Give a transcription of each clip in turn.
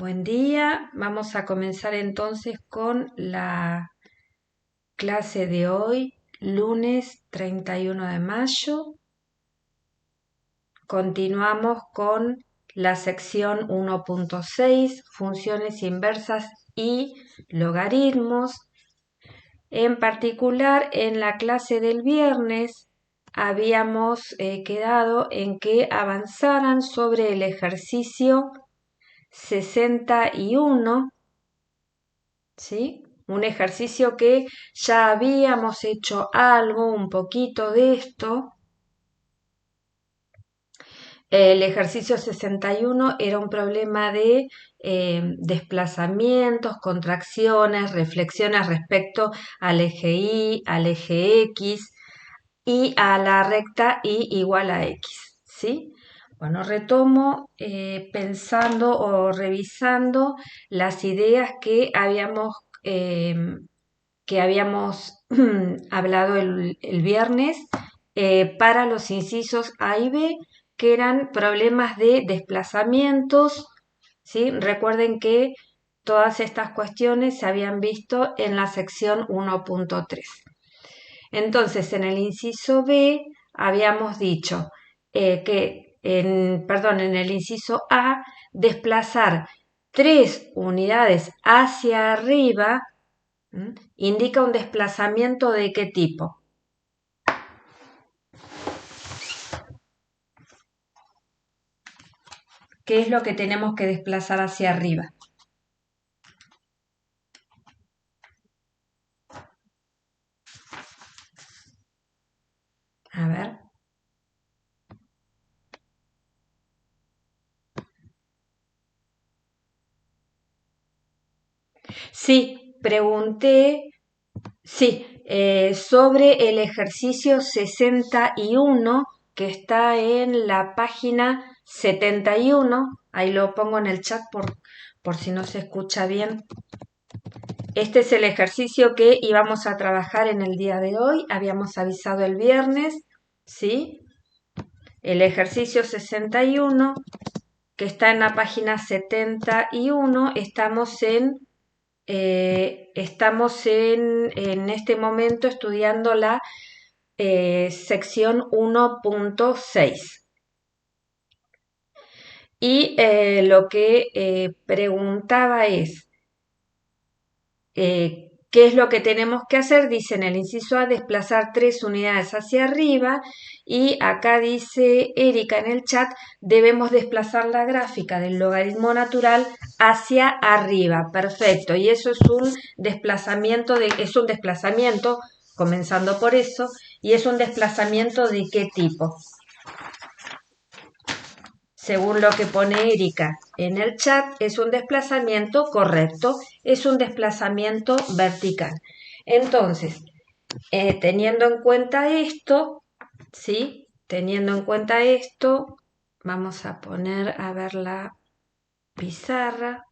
Buen día, vamos a comenzar entonces con la clase de hoy, lunes 31 de mayo. Continuamos con la sección 1.6, funciones inversas y logaritmos. En particular, en la clase del viernes habíamos quedado en que avanzaran sobre el ejercicio 61, ¿sí? Un ejercicio que ya habíamos hecho algo, un poquito de esto. El ejercicio 61 era un problema de desplazamientos, contracciones, reflexiones respecto al eje Y, al eje X y a la recta Y igual a X, ¿sí? Bueno, retomo pensando o revisando las ideas que habíamos hablado el viernes para los incisos A y B, que eran problemas de desplazamientos, ¿sí? Recuerden que todas estas cuestiones se habían visto en la sección 1.3. Entonces, en el inciso B habíamos dicho en el inciso A, desplazar 3 unidades hacia arriba indica un desplazamiento de qué tipo. ¿Qué es lo que tenemos que desplazar hacia arriba? A ver. Sí, pregunté, sobre el ejercicio 61 que está en la página 71. Ahí lo pongo en el chat por si no se escucha bien. Este es el ejercicio que íbamos a trabajar en el día de hoy. Habíamos avisado el viernes, ¿sí? El ejercicio 61 que está en la página 71, estamos en este momento estudiando la sección 1.6. Y lo que preguntaba es, ¿qué es lo que tenemos que hacer? Dice en el inciso A, desplazar 3 unidades hacia arriba, y acá dice Erika en el chat, debemos desplazar la gráfica del logaritmo natural hacia arriba. Perfecto, y eso es un desplazamiento, comenzando por eso, y es un desplazamiento ¿de qué tipo? Según lo que pone Erika en el chat, es un desplazamiento correcto, es un desplazamiento vertical. Entonces, teniendo en cuenta esto, ¿sí? Teniendo en cuenta esto, vamos a poner a ver la pizarra.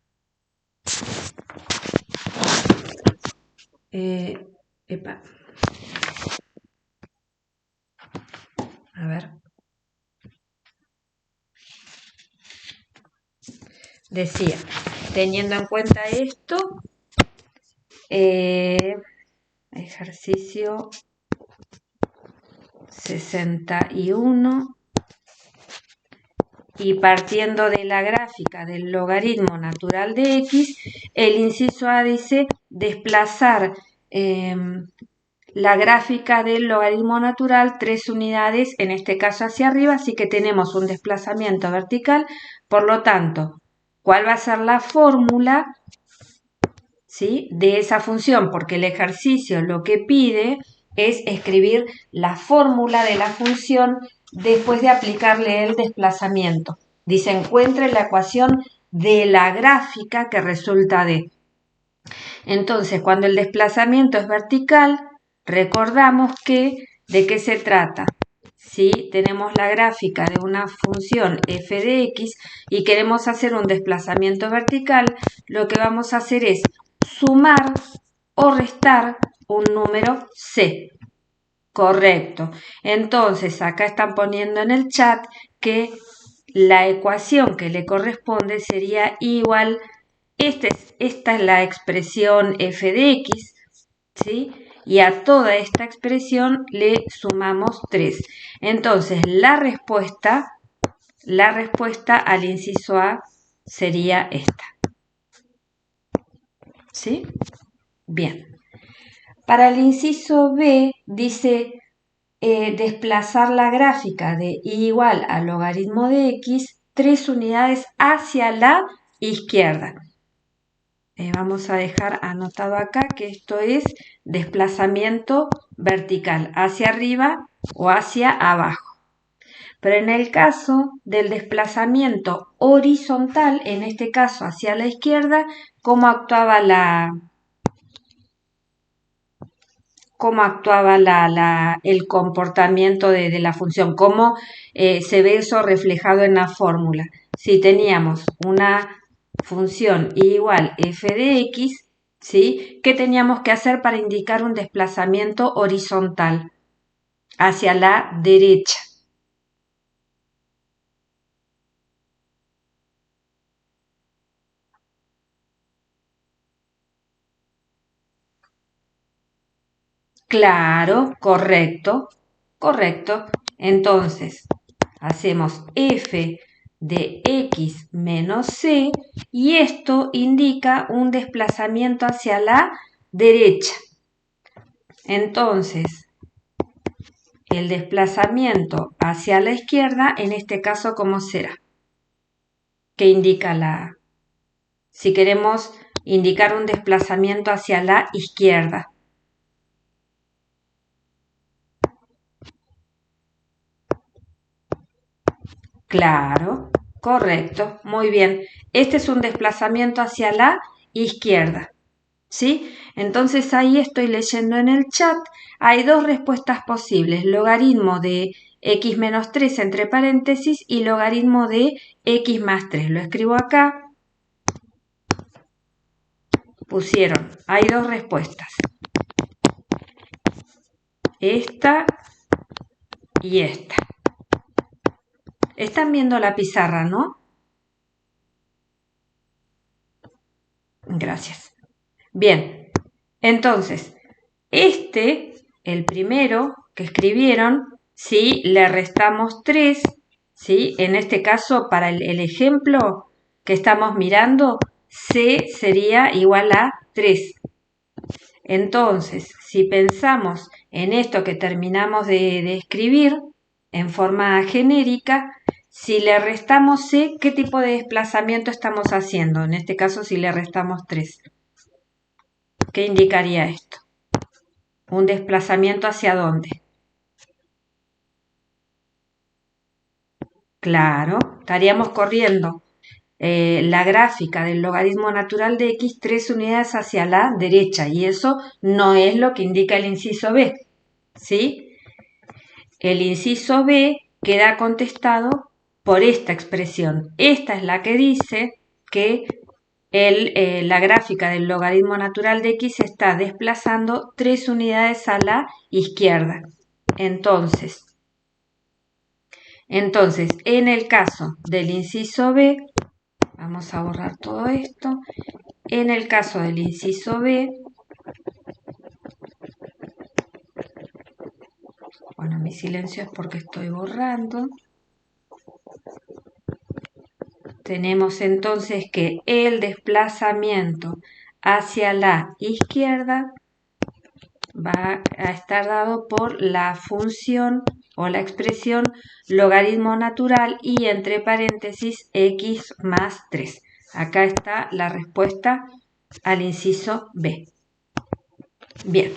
Epa. A ver. Decía, teniendo en cuenta esto, ejercicio 61, y partiendo de la gráfica del logaritmo natural de x, el inciso A dice desplazar la gráfica del logaritmo natural 3 unidades, en este caso hacia arriba, así que tenemos un desplazamiento vertical. Por lo tanto, ¿cuál va a ser la fórmula, ¿sí?, de esa función? Porque el ejercicio lo que pide es escribir la fórmula de la función después de aplicarle el desplazamiento. Dice, encuentre la ecuación de la gráfica que resulta de. Entonces, cuando el desplazamiento es vertical, recordamos que, ¿de qué se trata? Si tenemos la gráfica de una función f de x y queremos hacer un desplazamiento vertical, lo que vamos a hacer es sumar o restar un número c. Correcto. Entonces, acá están poniendo en el chat que la ecuación que le corresponde sería igual esta es la expresión f de x, ¿sí? Y a toda esta expresión le sumamos 3. Entonces, la respuesta al inciso A sería esta. ¿Sí? Bien. Para el inciso B dice desplazar la gráfica de y igual al logaritmo de x 3 unidades hacia la izquierda. Vamos a dejar anotado acá que esto es desplazamiento vertical, hacia arriba o hacia abajo. Pero en el caso del desplazamiento horizontal, en este caso hacia la izquierda, ¿cómo actuaba el comportamiento de la función? ¿Cómo se ve eso reflejado en la fórmula? Si teníamos una función igual f de x, ¿sí? ¿Qué teníamos que hacer para indicar un desplazamiento horizontal hacia la derecha? Claro, correcto, correcto. Entonces, hacemos f de x menos c y esto indica un desplazamiento hacia la derecha. Entonces, el desplazamiento hacia la izquierda, en este caso, ¿cómo será? ¿Qué indica si queremos indicar un desplazamiento hacia la izquierda? Claro, correcto, muy bien. Este es un desplazamiento hacia la izquierda, ¿sí? Entonces ahí estoy leyendo en el chat, hay dos respuestas posibles, logaritmo de x menos 3 entre paréntesis y logaritmo de x más 3. Lo escribo acá. Pusieron, hay dos respuestas. Esta y esta. Están viendo la pizarra, ¿no? Gracias. Bien, entonces, el primero que escribieron, ¿sí? Le restamos 3, ¿sí? En este caso, para el ejemplo que estamos mirando, C sería igual a 3. Entonces, si pensamos en esto que terminamos de escribir en forma genérica, si le restamos C, ¿qué tipo de desplazamiento estamos haciendo? En este caso, si le restamos 3. ¿Qué indicaría esto? ¿Un desplazamiento hacia dónde? Claro, estaríamos corriendo la gráfica del logaritmo natural de x 3 unidades hacia la derecha y eso no es lo que indica el inciso B, ¿sí? El inciso B queda contestado por esta expresión. Esta es la que dice que la gráfica del logaritmo natural de x se está desplazando 3 unidades a la izquierda. Entonces, en el caso del inciso B, vamos a borrar todo esto. En el caso del inciso B, bueno, mi silencio es porque estoy borrando. Tenemos entonces que el desplazamiento hacia la izquierda va a estar dado por la función o la expresión logaritmo natural y entre paréntesis x más 3. Acá está la respuesta al inciso B. Bien.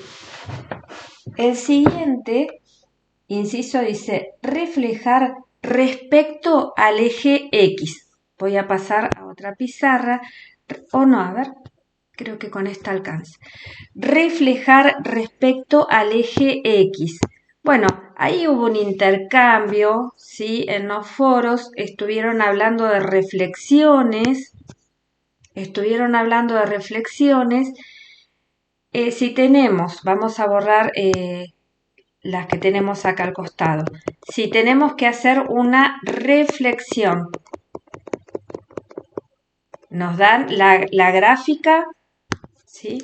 El siguiente inciso dice reflejar respecto al eje X. Voy a pasar a otra pizarra. O no, a ver, creo que con esta alcanza. Reflejar respecto al eje X. Bueno, ahí hubo un intercambio, ¿sí? En los foros estuvieron hablando de reflexiones. Si tenemos, vamos a borrar las que tenemos acá al costado. Si tenemos que hacer una reflexión nos dan la gráfica, ¿sí?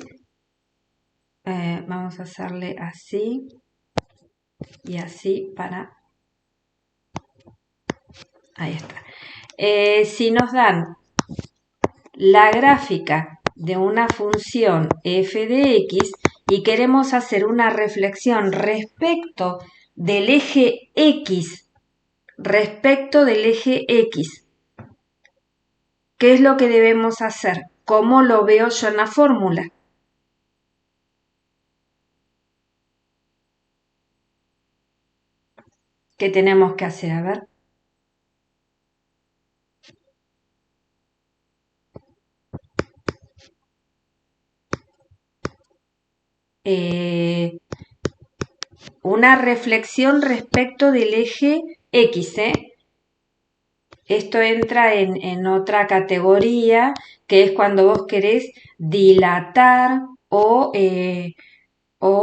Vamos a hacerle así y así para... Ahí está. Si nos dan la gráfica de una función f de x y queremos hacer una reflexión respecto del eje x, ¿qué es lo que debemos hacer? ¿Cómo lo veo yo en la fórmula? ¿Qué tenemos que hacer? A ver. Una reflexión respecto del eje X, Esto entra en otra categoría, que es cuando vos querés dilatar o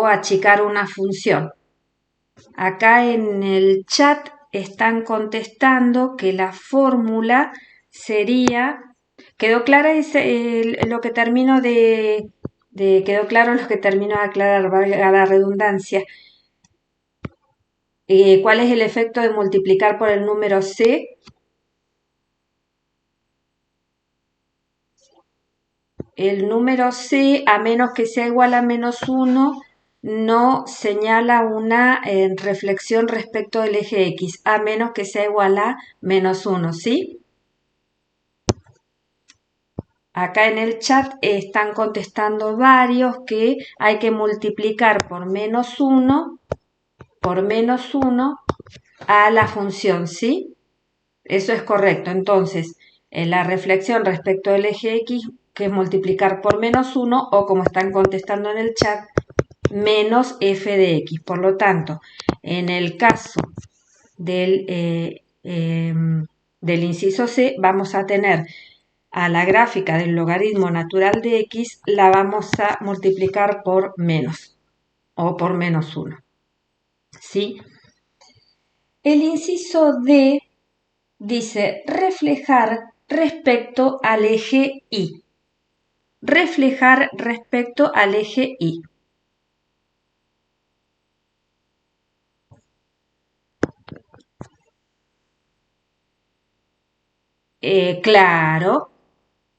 achicar una función. Acá en el chat están contestando que la fórmula sería... ¿Quedó clara lo que termino quedó claro lo que termino de aclarar, valga la redundancia? ¿Cuál es el efecto de multiplicar por el número c? El número c, a menos que sea igual a menos 1, no señala una reflexión respecto del eje x, a menos que sea igual a menos 1, ¿sí? Acá en el chat están contestando varios que hay que multiplicar por menos 1 a la función, ¿sí? Eso es correcto. Entonces, la reflexión respecto del eje X, que es multiplicar por menos 1, o como están contestando en el chat, menos f de x. Por lo tanto, en el caso del inciso C, vamos a tener a la gráfica del logaritmo natural de x, la vamos a multiplicar por menos, o por menos 1. ¿Sí? El inciso D dice reflejar respecto al eje Y. Reflejar respecto al eje Y. Claro,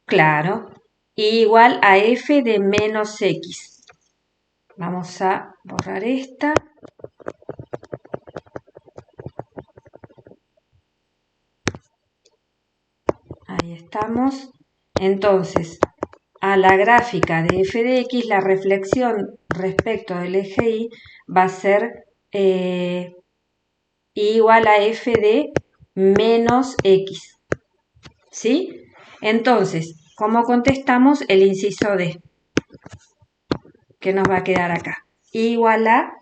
claro. Igual a f de menos x. Vamos a borrar esta. Ahí estamos. Entonces, a la gráfica de f de x, la reflexión respecto del eje y va a ser igual a f de menos x. ¿Sí? Entonces, ¿cómo contestamos el inciso D? ¿Qué nos va a quedar acá? Igual a...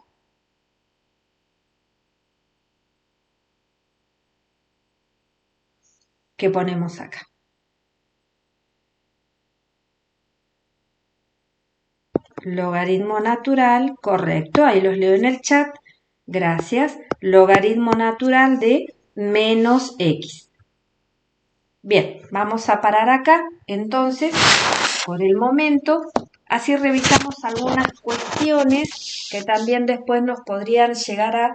¿Qué ponemos acá? Logaritmo natural, correcto, ahí los leo en el chat, gracias. Logaritmo natural de menos x. Bien, vamos a parar acá, entonces, por el momento, así revisamos algunas cuestiones que también después nos podrían llegar a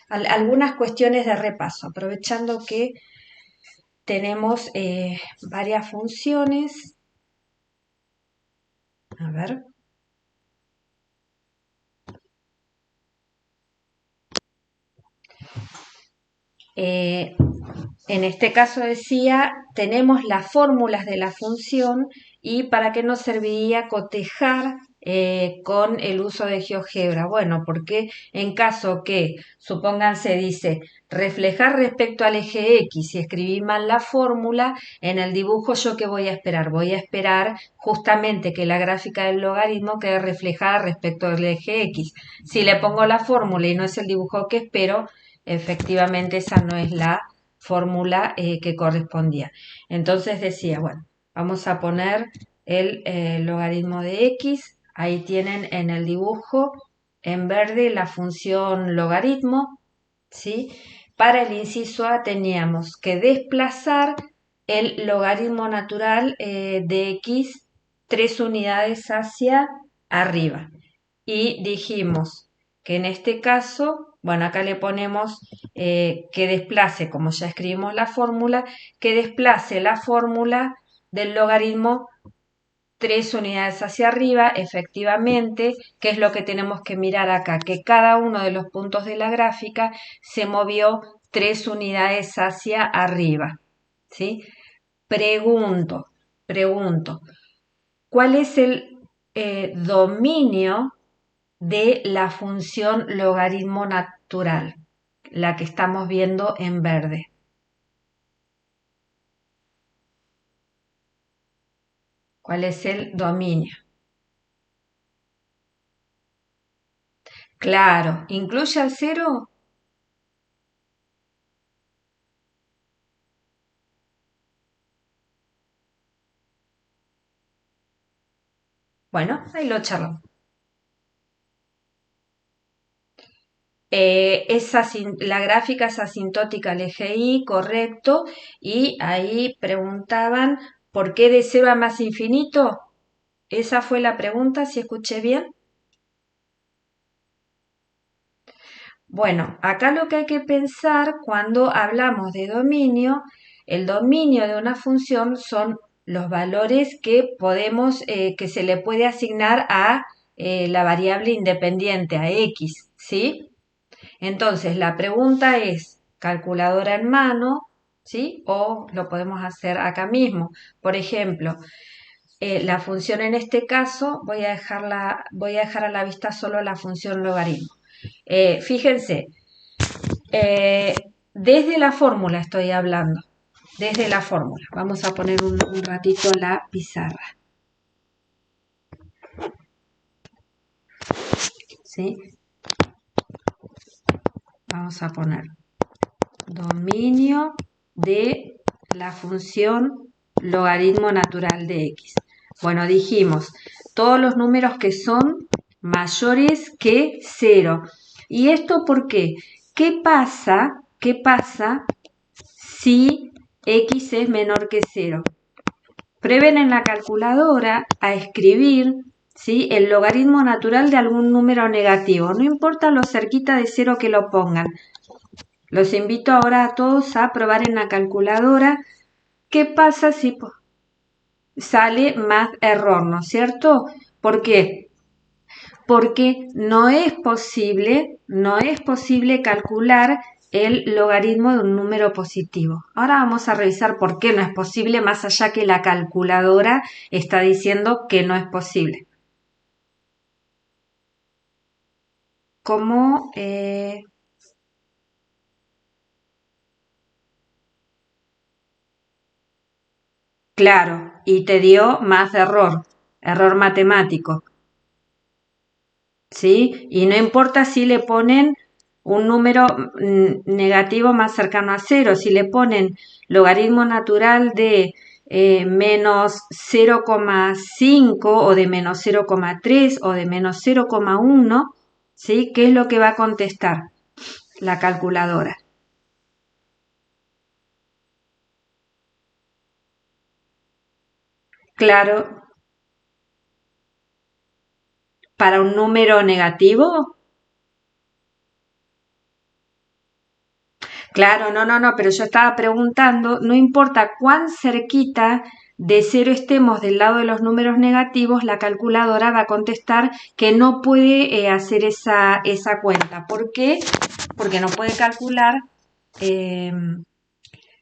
algunas cuestiones de repaso, aprovechando que tenemos varias funciones. A ver. En este caso decía, tenemos las fórmulas de la función y para qué nos serviría cotejar con el uso de GeoGebra. Bueno, porque en caso que, supónganse, dice reflejar respecto al eje X y escribí mal la fórmula, en el dibujo yo ¿qué voy a esperar? Voy a esperar justamente que la gráfica del logaritmo quede reflejada respecto al eje X. Si le pongo la fórmula y no es el dibujo que espero, efectivamente esa no es la fórmula que correspondía. Entonces decía, bueno, vamos a poner el logaritmo de x, ahí tienen en el dibujo en verde la función logaritmo, ¿sí? Para el inciso A teníamos que desplazar el logaritmo natural de x 3 unidades hacia arriba. Y dijimos que en este caso, bueno, acá le ponemos que desplace, como ya escribimos la fórmula, que desplace la fórmula del logaritmo 3 unidades hacia arriba, efectivamente, que es lo que tenemos que mirar acá, que cada uno de los puntos de la gráfica se movió 3 unidades hacia arriba, ¿sí? Pregunto, ¿cuál es el dominio de la función logaritmo natural, la que estamos viendo en verde? ¿Cuál es el dominio? Claro, ¿incluye al cero? Bueno, ahí lo charlamos. La gráfica es asintótica al eje Y, correcto, y ahí preguntaban ¿por qué de 0 a más infinito? Esa fue la pregunta, si escuché bien. Bueno, acá lo que hay que pensar cuando hablamos de dominio, el dominio de una función son los valores que podemos, que se le puede asignar a la variable independiente, a x, ¿sí? Entonces, la pregunta es, calculadora en mano, ¿sí? O lo podemos hacer acá mismo. Por ejemplo, la función en este caso, voy a dejar a la vista solo la función logaritmo. Fíjense, eh, desde la fórmula estoy hablando, desde la fórmula. Vamos a poner un ratito la pizarra, ¿sí? Vamos a poner dominio de la función logaritmo natural de x. Bueno, dijimos todos los números que son mayores que 0. ¿Y esto por qué? ¿Qué pasa si x es menor que 0? Prueben en la calculadora a escribir, ¿sí?, el logaritmo natural de algún número negativo. No importa lo cerquita de 0 que lo pongan. Los invito ahora a todos a probar en la calculadora qué pasa si sale más error, ¿no es cierto? ¿Por qué? Porque no es posible calcular el logaritmo de un número positivo. Ahora vamos a revisar por qué no es posible, más allá que la calculadora está diciendo que no es posible. ¿Cómo? Claro, y te dio más error matemático. ¿Sí? Y no importa si le ponen un número negativo más cercano a 0, si le ponen logaritmo natural de menos 0,5 o de menos 0,3 o de menos 0,1, ¿sí? ¿Qué es lo que va a contestar la calculadora? Claro, para un número negativo. Claro, no, pero yo estaba preguntando, no importa cuán cerquita de 0 estemos del lado de los números negativos, la calculadora va a contestar que no puede hacer esa cuenta. ¿Por qué? Porque eh,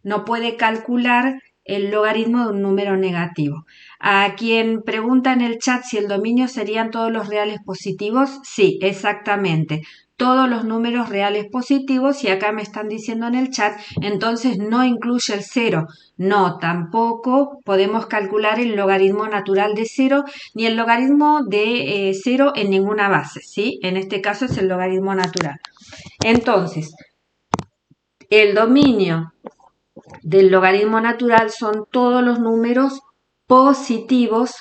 no puede calcular el logaritmo de un número negativo. A quien pregunta en el chat si el dominio serían todos los reales positivos, sí, exactamente. Todos los números reales positivos, y acá me están diciendo en el chat, entonces no incluye el 0. No, tampoco podemos calcular el logaritmo natural de 0 ni el logaritmo de 0 en ninguna base, ¿sí? En este caso es el logaritmo natural. Entonces, el dominio del logaritmo natural son todos los números positivos.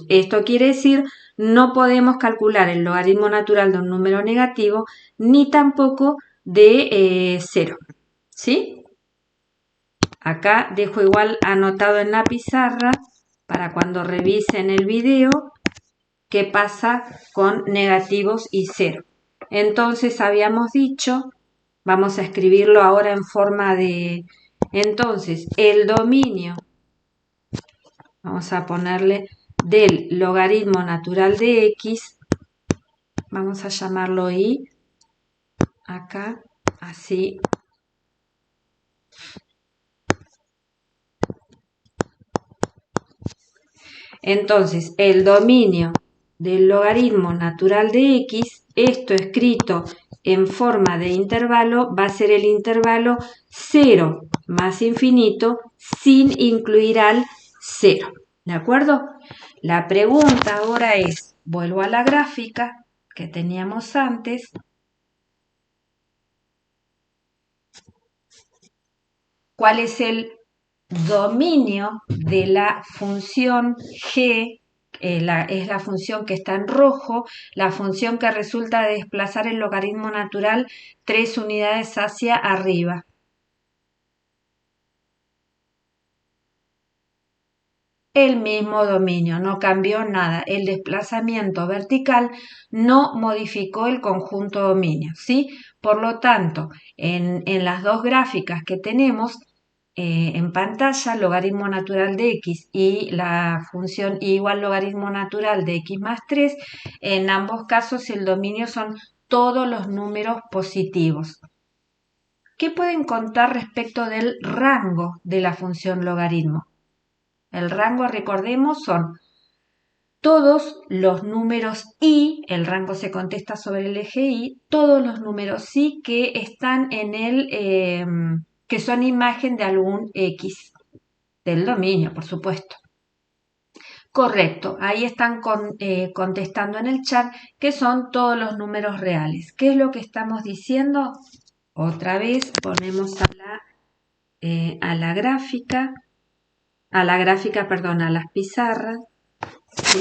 Esto quiere decir no podemos calcular el logaritmo natural de un número negativo ni tampoco de 0. ¿Sí? Acá dejo igual anotado en la pizarra para cuando revisen el video qué pasa con negativos y 0. Entonces habíamos dicho, vamos a escribirlo ahora en forma de... Entonces, el dominio, vamos a ponerle del logaritmo natural de x, vamos a llamarlo y, acá, así. Entonces, el dominio del logaritmo natural de x, esto escrito en forma de intervalo, va a ser el intervalo 0 más infinito sin incluir al 0. ¿De acuerdo? La pregunta ahora es, vuelvo a la gráfica que teníamos antes. ¿Cuál es el dominio de la función g? Es la función que está en rojo, la función que resulta de desplazar el logaritmo natural 3 unidades hacia arriba. El mismo dominio, no cambió nada. El desplazamiento vertical no modificó el conjunto dominio, ¿sí? Por lo tanto, en las dos gráficas que tenemos en pantalla, logaritmo natural de x y la función y igual logaritmo natural de x más 3, en ambos casos el dominio son todos los números positivos. ¿Qué pueden contar respecto del rango de la función logaritmo? El rango, recordemos, son todos los números i, el rango se contesta sobre el eje y, todos los números i que están en el, que son imagen de algún x, del dominio, por supuesto. Correcto, ahí están contestando en el chat que son todos los números reales. ¿Qué es lo que estamos diciendo? Otra vez ponemos a la gráfica. A las pizarras, ¿sí?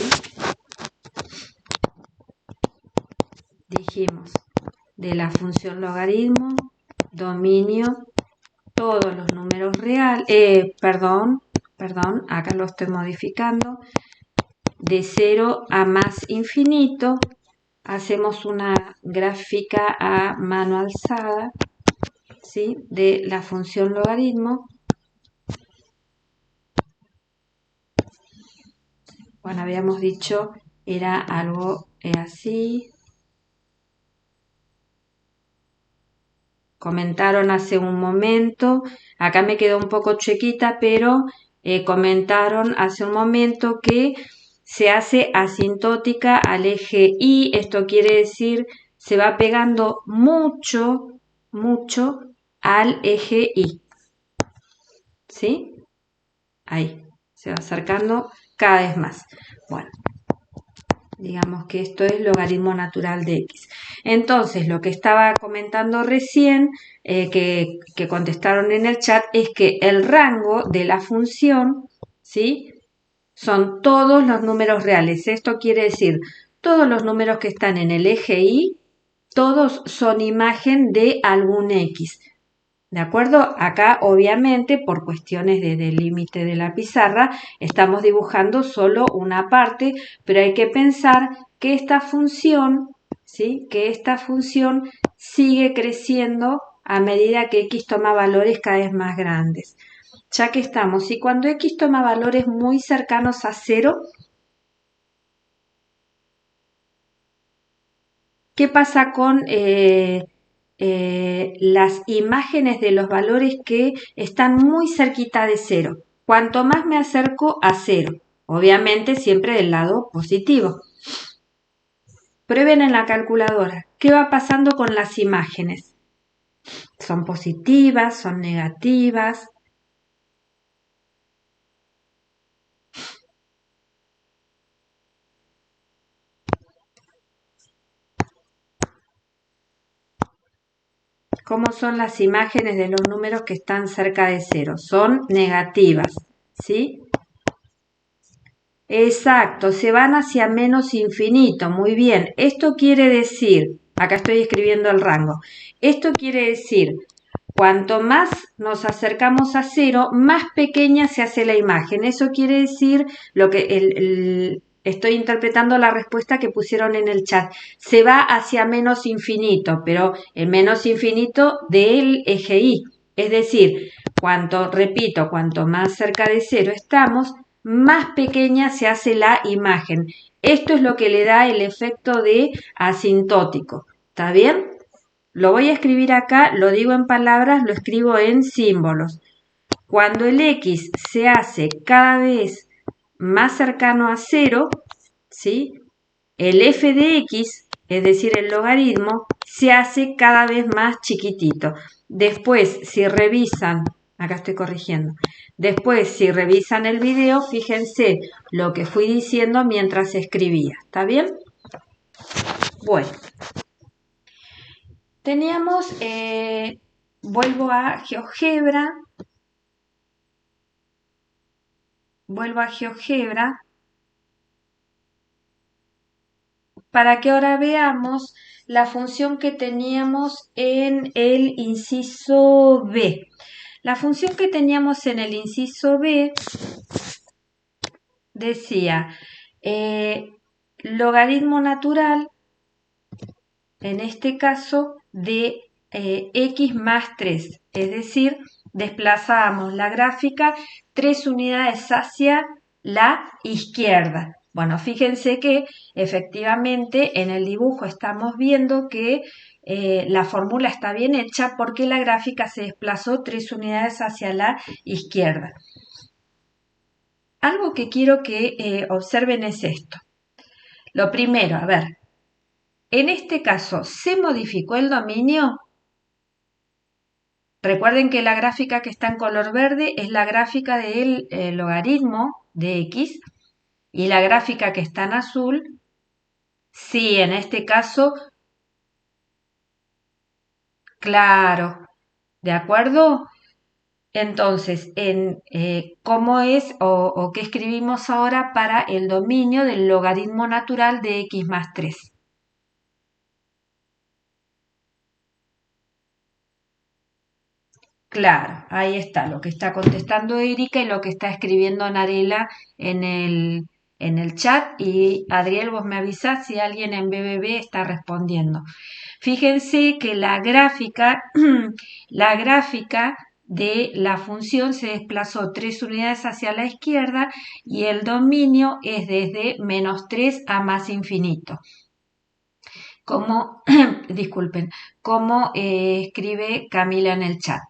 Dijimos de la función logaritmo, dominio, todos los números reales, perdón, acá lo estoy modificando, de 0 a más infinito, hacemos una gráfica a mano alzada, ¿sí? De la función logaritmo. Bueno, habíamos dicho, era algo así. Comentaron hace un momento, acá me quedó un poco chiquita, pero comentaron hace un momento que se hace asintótica al eje Y, esto quiere decir se va pegando mucho al eje Y. ¿Sí? Ahí, se va acercando cada vez más. Bueno, digamos que esto es logaritmo natural de x. Entonces, lo que estaba comentando recién, que contestaron en el chat, es que el rango de la función, ¿sí? Son todos los números reales. Esto quiere decir, todos los números que están en el eje Y, todos son imagen de algún x. ¿De acuerdo? Acá, obviamente, por cuestiones de límite de la pizarra, estamos dibujando solo una parte, pero hay que pensar que esta función, ¿sí? Que esta función sigue creciendo a medida que x toma valores cada vez más grandes. Ya que estamos, y cuando x toma valores muy cercanos a 0, ¿qué pasa con las imágenes de los valores que están muy cerquita de 0? Cuanto más me acerco a 0, obviamente siempre del lado positivo. Prueben en la calculadora. ¿Qué va pasando con las imágenes? ¿Son positivas? ¿Son negativas? ¿Cómo son las imágenes de los números que están cerca de 0? Son negativas, ¿sí? Exacto, se van hacia menos infinito, muy bien. Esto quiere decir, acá estoy escribiendo el rango, esto quiere decir, Cuanto más nos acercamos a 0, más pequeña se hace la imagen. Eso quiere decir lo que estoy interpretando la respuesta que pusieron en el chat. Se va hacia menos infinito, pero el menos infinito del eje Y. Es decir, repito, cuanto más cerca de 0 estamos, más pequeña se hace la imagen. Esto es lo que le da el efecto de asintótico. ¿Está bien? Lo voy a escribir acá, lo digo en palabras, lo escribo en símbolos. Cuando el X se hace cada vez más cercano a 0, ¿sí? El f de X, es decir, el logaritmo, se hace cada vez más chiquitito. Después, si revisan, acá estoy corrigiendo, después, si revisan el video, fíjense lo que fui diciendo mientras escribía. ¿Está bien? Bueno. Teníamos, vuelvo a GeoGebra, para que ahora veamos la función que teníamos en el inciso B. La función que teníamos en el inciso B decía logaritmo natural, en este caso, de x más 3, es decir, desplazábamos la gráfica 3 unidades hacia la izquierda. Bueno, fíjense que efectivamente en el dibujo estamos viendo que la fórmula está bien hecha porque la gráfica se desplazó 3 unidades hacia la izquierda. Algo que quiero que observen es esto. Lo primero, a ver, en este caso, ¿se modificó el dominio? Recuerden que la gráfica que está en color verde es la gráfica del logaritmo de x y la gráfica que está en azul, sí, en este caso, claro, ¿de acuerdo? Entonces, ¿cómo es o qué escribimos ahora para el dominio del logaritmo natural de x más 3? Claro, ahí está lo que está contestando Erika y lo que está escribiendo Narela en el chat. Y Adriel, vos me avisás si alguien en BBB está respondiendo. Fíjense que la gráfica de la función se desplazó 3 unidades hacia la izquierda y el dominio es desde menos 3 a más infinito. Como, disculpen, como escribe Camila en el chat.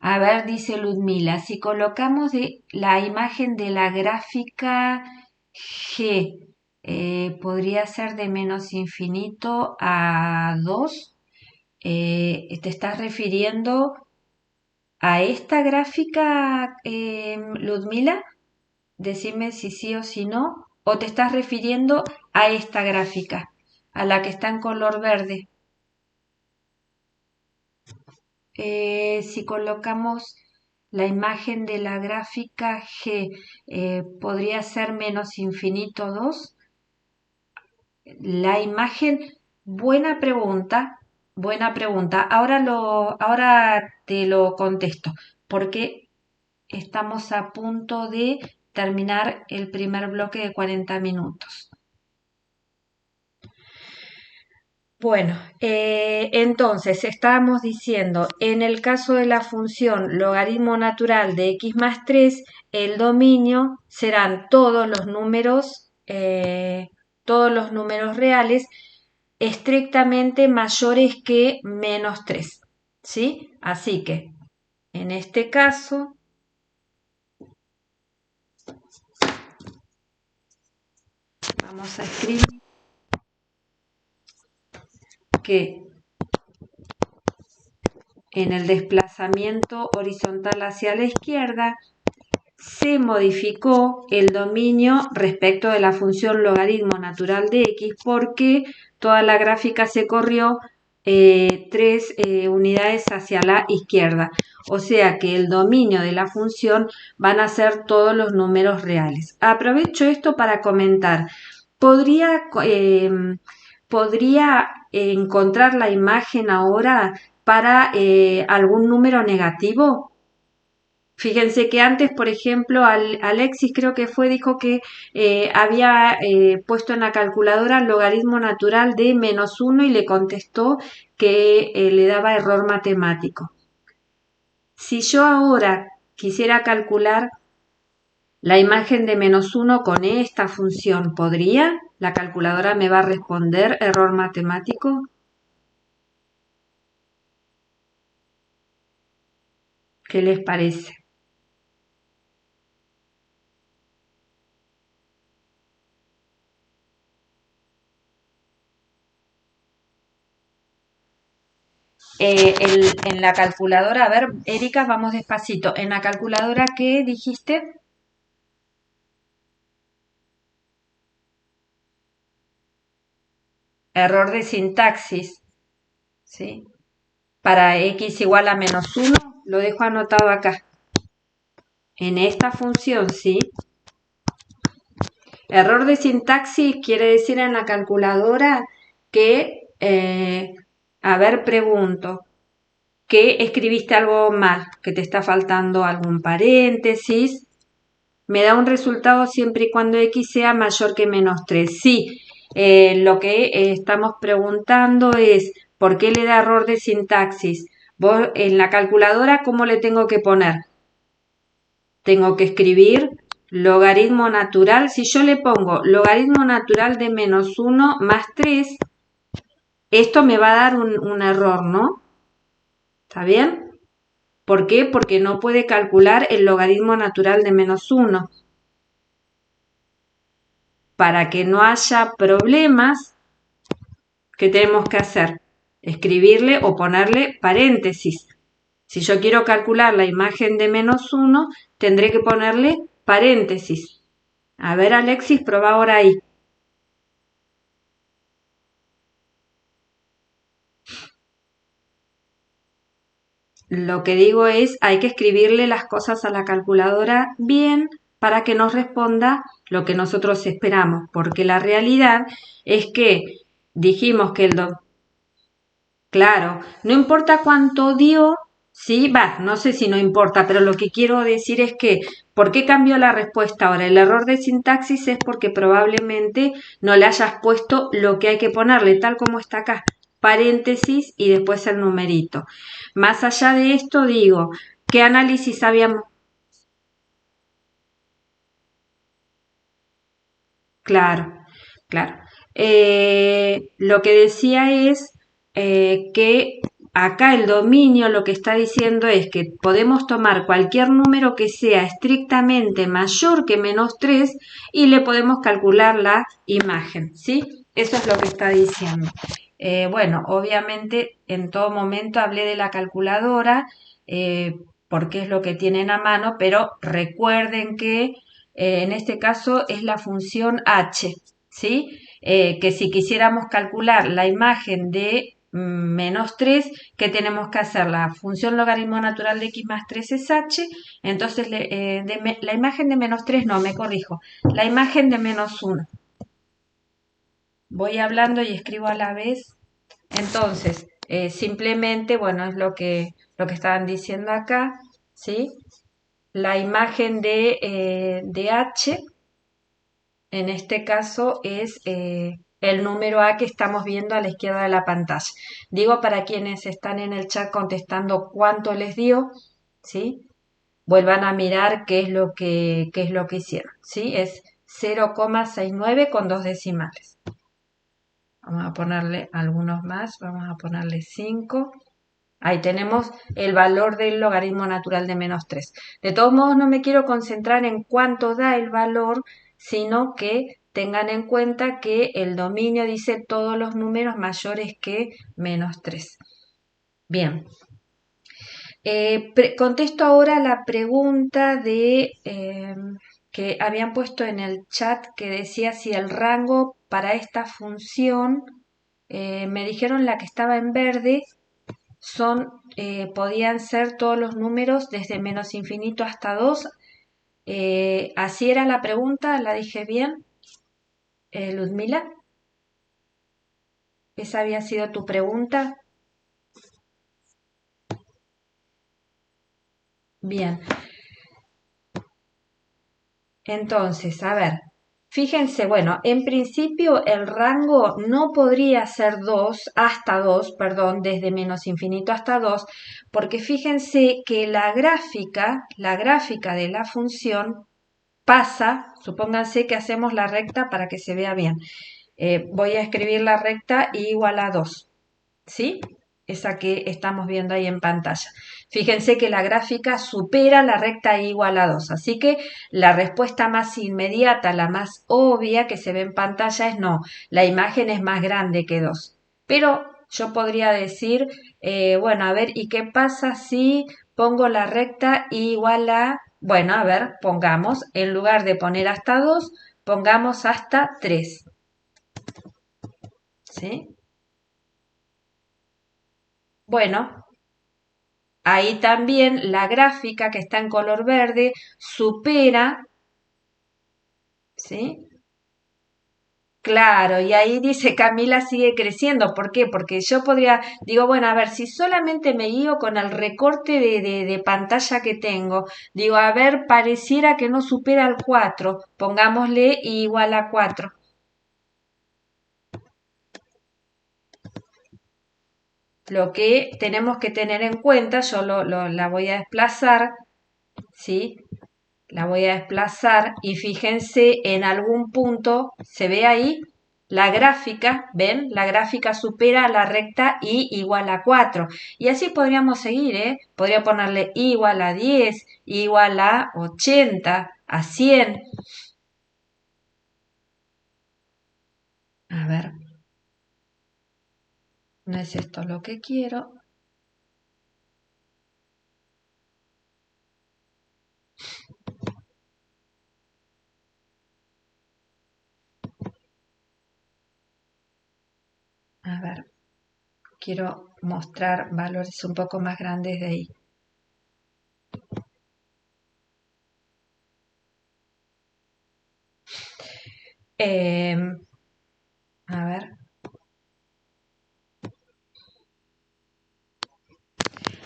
A ver, dice Ludmila, si colocamos la imagen de la gráfica G, podría ser de menos infinito a 2. ¿Te estás refiriendo a esta gráfica, Ludmila? Decime si sí o si no. ¿O te estás refiriendo a esta gráfica, a la que está en color verde? Si colocamos la imagen de la gráfica G, podría ser menos infinito 2. La imagen, buena pregunta, buena pregunta. Ahora te lo contesto, porque estamos a punto de terminar el primer bloque de 40 minutos. Bueno, entonces estábamos diciendo, en el caso de la función logaritmo natural de x más 3, el dominio serán todos los números reales estrictamente mayores que menos 3, ¿sí? Así que, en este caso, vamos a escribir que en el desplazamiento horizontal hacia la izquierda se modificó el dominio respecto de la función logaritmo natural de x porque toda la gráfica se corrió 3 unidades hacia la izquierda. O sea que el dominio de la función van a ser todos los números reales. Aprovecho esto para comentar. ¿Podría encontrar la imagen ahora para algún número negativo. Fíjense que antes, por ejemplo, Alexis creo que fue, dijo que había puesto en la calculadora el logaritmo natural de -1 y le contestó que le daba error matemático. Si yo ahora quisiera calcular la imagen de -1 con esta función, ¿podría? ¿La calculadora me va a responder error matemático? ¿Qué les parece? En la calculadora, a ver, Erika, vamos despacito. En la calculadora, ¿qué dijiste? Error de sintaxis, ¿sí? Para x igual a -1, lo dejo anotado acá. En esta función, ¿sí? Error de sintaxis quiere decir en la calculadora que, a ver, pregunto, que escribiste algo mal, que te está faltando algún paréntesis. Me da un resultado siempre y cuando x sea mayor que -3. Sí, lo que estamos preguntando es ¿por qué le da error de sintaxis? Vos en la calculadora, ¿cómo le tengo que poner? Tengo que escribir logaritmo natural. Si yo le pongo logaritmo natural de -1 más 3, esto me va a dar un error, ¿no? ¿Está bien? ¿Por qué? Porque no puede calcular el logaritmo natural de -1. Para que no haya problemas, ¿qué tenemos que hacer? Escribirle o ponerle paréntesis. Si yo quiero calcular la imagen de -1, tendré que ponerle paréntesis. A ver, Alexis, prueba ahora ahí. Lo que digo es, hay que escribirle las cosas a la calculadora bien para que nos responda lo que nosotros esperamos, porque la realidad es que dijimos que claro, no importa cuánto dio, sí, va, no sé si no importa, pero lo que quiero decir es que, ¿por qué cambió la respuesta ahora? El error de sintaxis es porque probablemente no le hayas puesto lo que hay que ponerle, tal como está acá, paréntesis y después el numerito. Más allá de esto, digo, ¿qué análisis habíamos? Claro, claro. Lo que decía es que acá el dominio lo que está diciendo es que podemos tomar cualquier número que sea estrictamente mayor que -3 y le podemos calcular la imagen, ¿sí? Eso es lo que está diciendo. Bueno, obviamente en todo momento hablé de la calculadora porque es lo que tienen a mano, pero recuerden que en este caso es la función h, ¿sí? Que si quisiéramos calcular la imagen de -3, ¿qué tenemos que hacer? La función logaritmo natural de x más 3 es h, entonces la imagen de -3, no, me corrijo, la imagen de -1. Voy hablando y escribo a la vez. Entonces, simplemente, bueno, es lo que estaban diciendo acá, ¿sí? La imagen de h en este caso es el número A que estamos viendo a la izquierda de la pantalla. Digo para quienes están en el chat contestando cuánto les dio, ¿sí? Vuelvan a mirar qué es lo que hicieron, ¿sí? Es 0,69 con dos decimales. Vamos a ponerle algunos más, vamos a ponerle 5. Ahí tenemos el valor del logaritmo natural de -3. De todos modos, no me quiero concentrar en cuánto da el valor, sino que tengan en cuenta que el dominio dice todos los números mayores que -3. Bien. Contesto ahora la pregunta que habían puesto en el chat que decía si el rango para esta función, me dijeron la que estaba en verde, podían ser todos los números desde -infinito hasta 2. Así era la pregunta, ¿la dije bien, Ludmila? ¿Esa había sido tu pregunta? Bien, entonces, a ver, fíjense, bueno, en principio el rango no podría ser 2 hasta 2, perdón, desde menos infinito hasta 2, porque fíjense que la gráfica de la función pasa, supónganse que hacemos la recta para que se vea bien. Voy a escribir la recta igual a 2. ¿Sí? Esa que estamos viendo ahí en pantalla. Fíjense que la gráfica supera la recta igual a 2, así que la respuesta más inmediata, la más obvia que se ve en pantalla es no, la imagen es más grande que 2. Pero yo podría decir, bueno, a ver, ¿y qué pasa si pongo la recta igual a, bueno, a ver, pongamos, en lugar de poner hasta 2, pongamos hasta 3. ¿Sí? Bueno, ahí también la gráfica que está en color verde supera, ¿sí? Claro, y ahí dice Camila sigue creciendo. ¿Por qué? Porque yo podría, digo, bueno, a ver, si solamente me guío con el recorte de pantalla que tengo, digo, a ver, pareciera que no supera el 4, pongámosle igual a 4. Lo que tenemos que tener en cuenta, yo la voy a desplazar, ¿sí? La voy a desplazar y fíjense en algún punto, se ve ahí la gráfica, ¿ven? La gráfica supera la recta y igual a 4. Y así podríamos seguir, ¿eh? Podría ponerle igual a 10, igual a 80, a 100. A ver, no es esto lo que quiero. A ver, quiero mostrar valores un poco más grandes de ahí. Eh, a ver,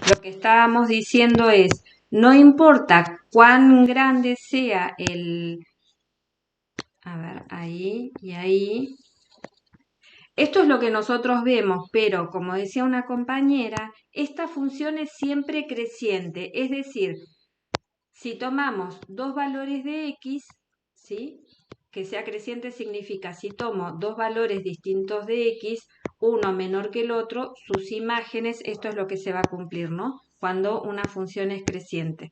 lo que estábamos diciendo es, no importa cuán grande sea a ver, ahí y ahí. Esto es lo que nosotros vemos, pero como decía una compañera, esta función es siempre creciente, es decir, si tomamos dos valores de x, ¿sí? Que sea creciente significa si tomo dos valores distintos de x, uno menor que el otro, sus imágenes, esto es lo que se va a cumplir, ¿no? Cuando una función es creciente.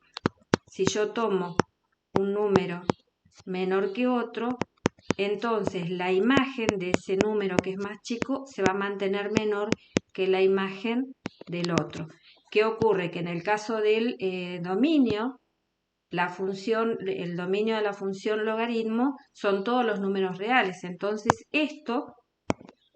Si yo tomo un número menor que otro, entonces la imagen de ese número que es más chico se va a mantener menor que la imagen del otro. ¿Qué ocurre? Que en el caso del dominio, el dominio de la función logaritmo son todos los números reales. Entonces esto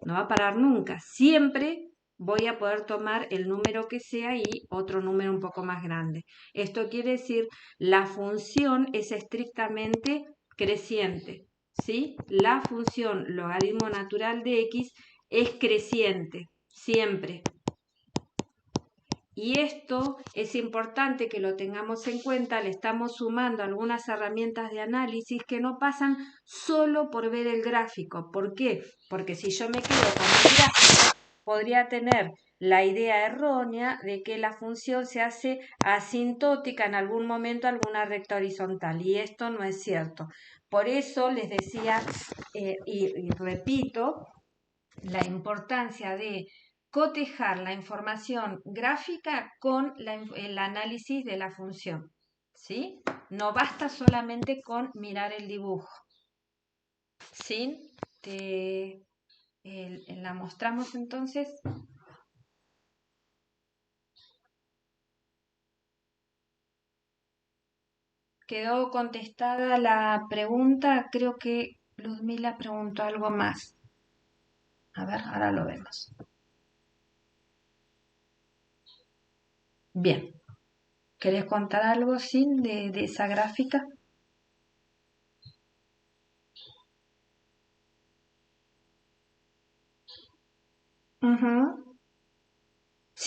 no va a parar nunca. Siempre voy a poder tomar el número que sea y otro número un poco más grande. Esto quiere decir, la función es estrictamente creciente, ¿sí? La función logaritmo natural de x es creciente, siempre. Y esto es importante que lo tengamos en cuenta, le estamos sumando algunas herramientas de análisis que no pasan solo por ver el gráfico. ¿Por qué? Porque si yo me quedo con el gráfico, podría tener la idea errónea de que la función se hace asintótica en algún momento a alguna recta horizontal, y esto no es cierto. Por eso les decía, y repito, la importancia de cotejar la información gráfica con el análisis de la función, ¿sí? No basta solamente con mirar el dibujo. ¿Sí? La mostramos entonces. Quedó contestada la pregunta. Creo que Luzmila preguntó algo más. A ver, ahora lo vemos. Bien. ¿Querés contar algo, Sin, de esa gráfica?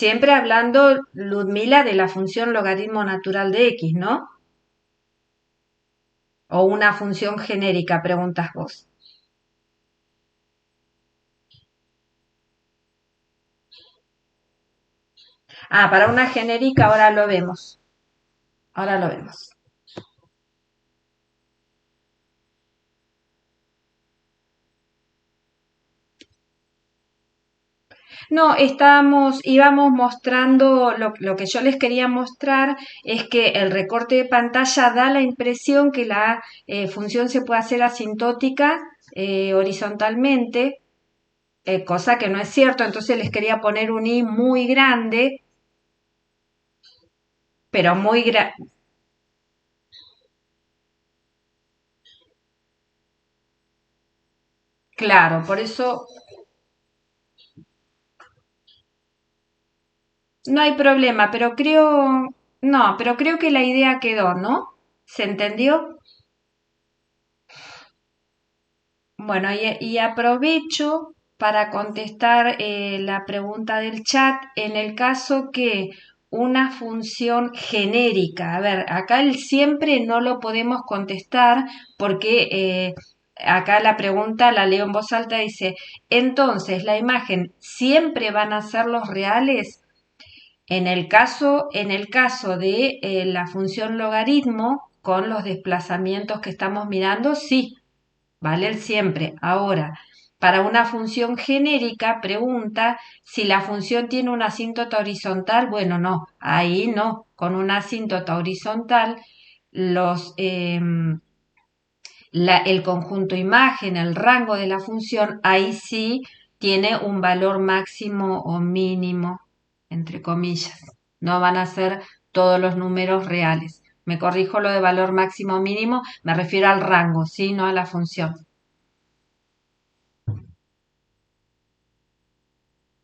Siempre hablando, Ludmila, de la función logaritmo natural de x, ¿no? O una función genérica, preguntas vos. Ah, para una genérica ahora lo vemos. Ahora lo vemos. No, íbamos mostrando, lo que yo les quería mostrar es que el recorte de pantalla da la impresión que la función se puede hacer asintótica horizontalmente, cosa que no es cierto, entonces les quería poner un i muy grande, pero muy grande. Claro, por eso no hay problema, pero creo que la idea quedó, ¿no? ¿Se entendió? Bueno, y aprovecho para contestar la pregunta del chat en el caso que una función genérica, a ver, acá el siempre no lo podemos contestar porque acá la pregunta la leo en voz alta, dice, entonces la imagen siempre van a ser los reales. En el caso de la función logaritmo con los desplazamientos que estamos mirando, sí, vale el siempre. Ahora, para una función genérica, pregunta si la función tiene una asíntota horizontal. Bueno, no, ahí no. Con una asíntota horizontal, el conjunto imagen, el rango de la función, ahí sí tiene un valor máximo o mínimo, entre comillas. No van a ser todos los números reales. Me corrijo lo de valor máximo o mínimo, me refiero al rango, ¿sí? No a la función.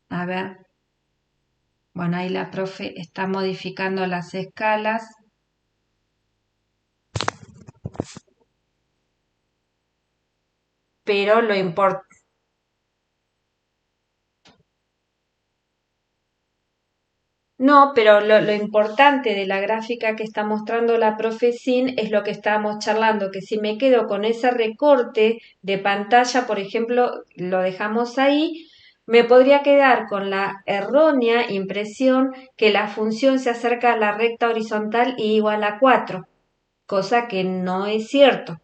A ver, bueno, ahí la profe está modificando las escalas, pero lo importante, no, pero lo importante de la gráfica que está mostrando la profe Sin es lo que estábamos charlando, que si me quedo con ese recorte de pantalla, por ejemplo, lo dejamos ahí, me podría quedar con la errónea impresión que la función se acerca a la recta horizontal y igual a 4, cosa que no es cierto.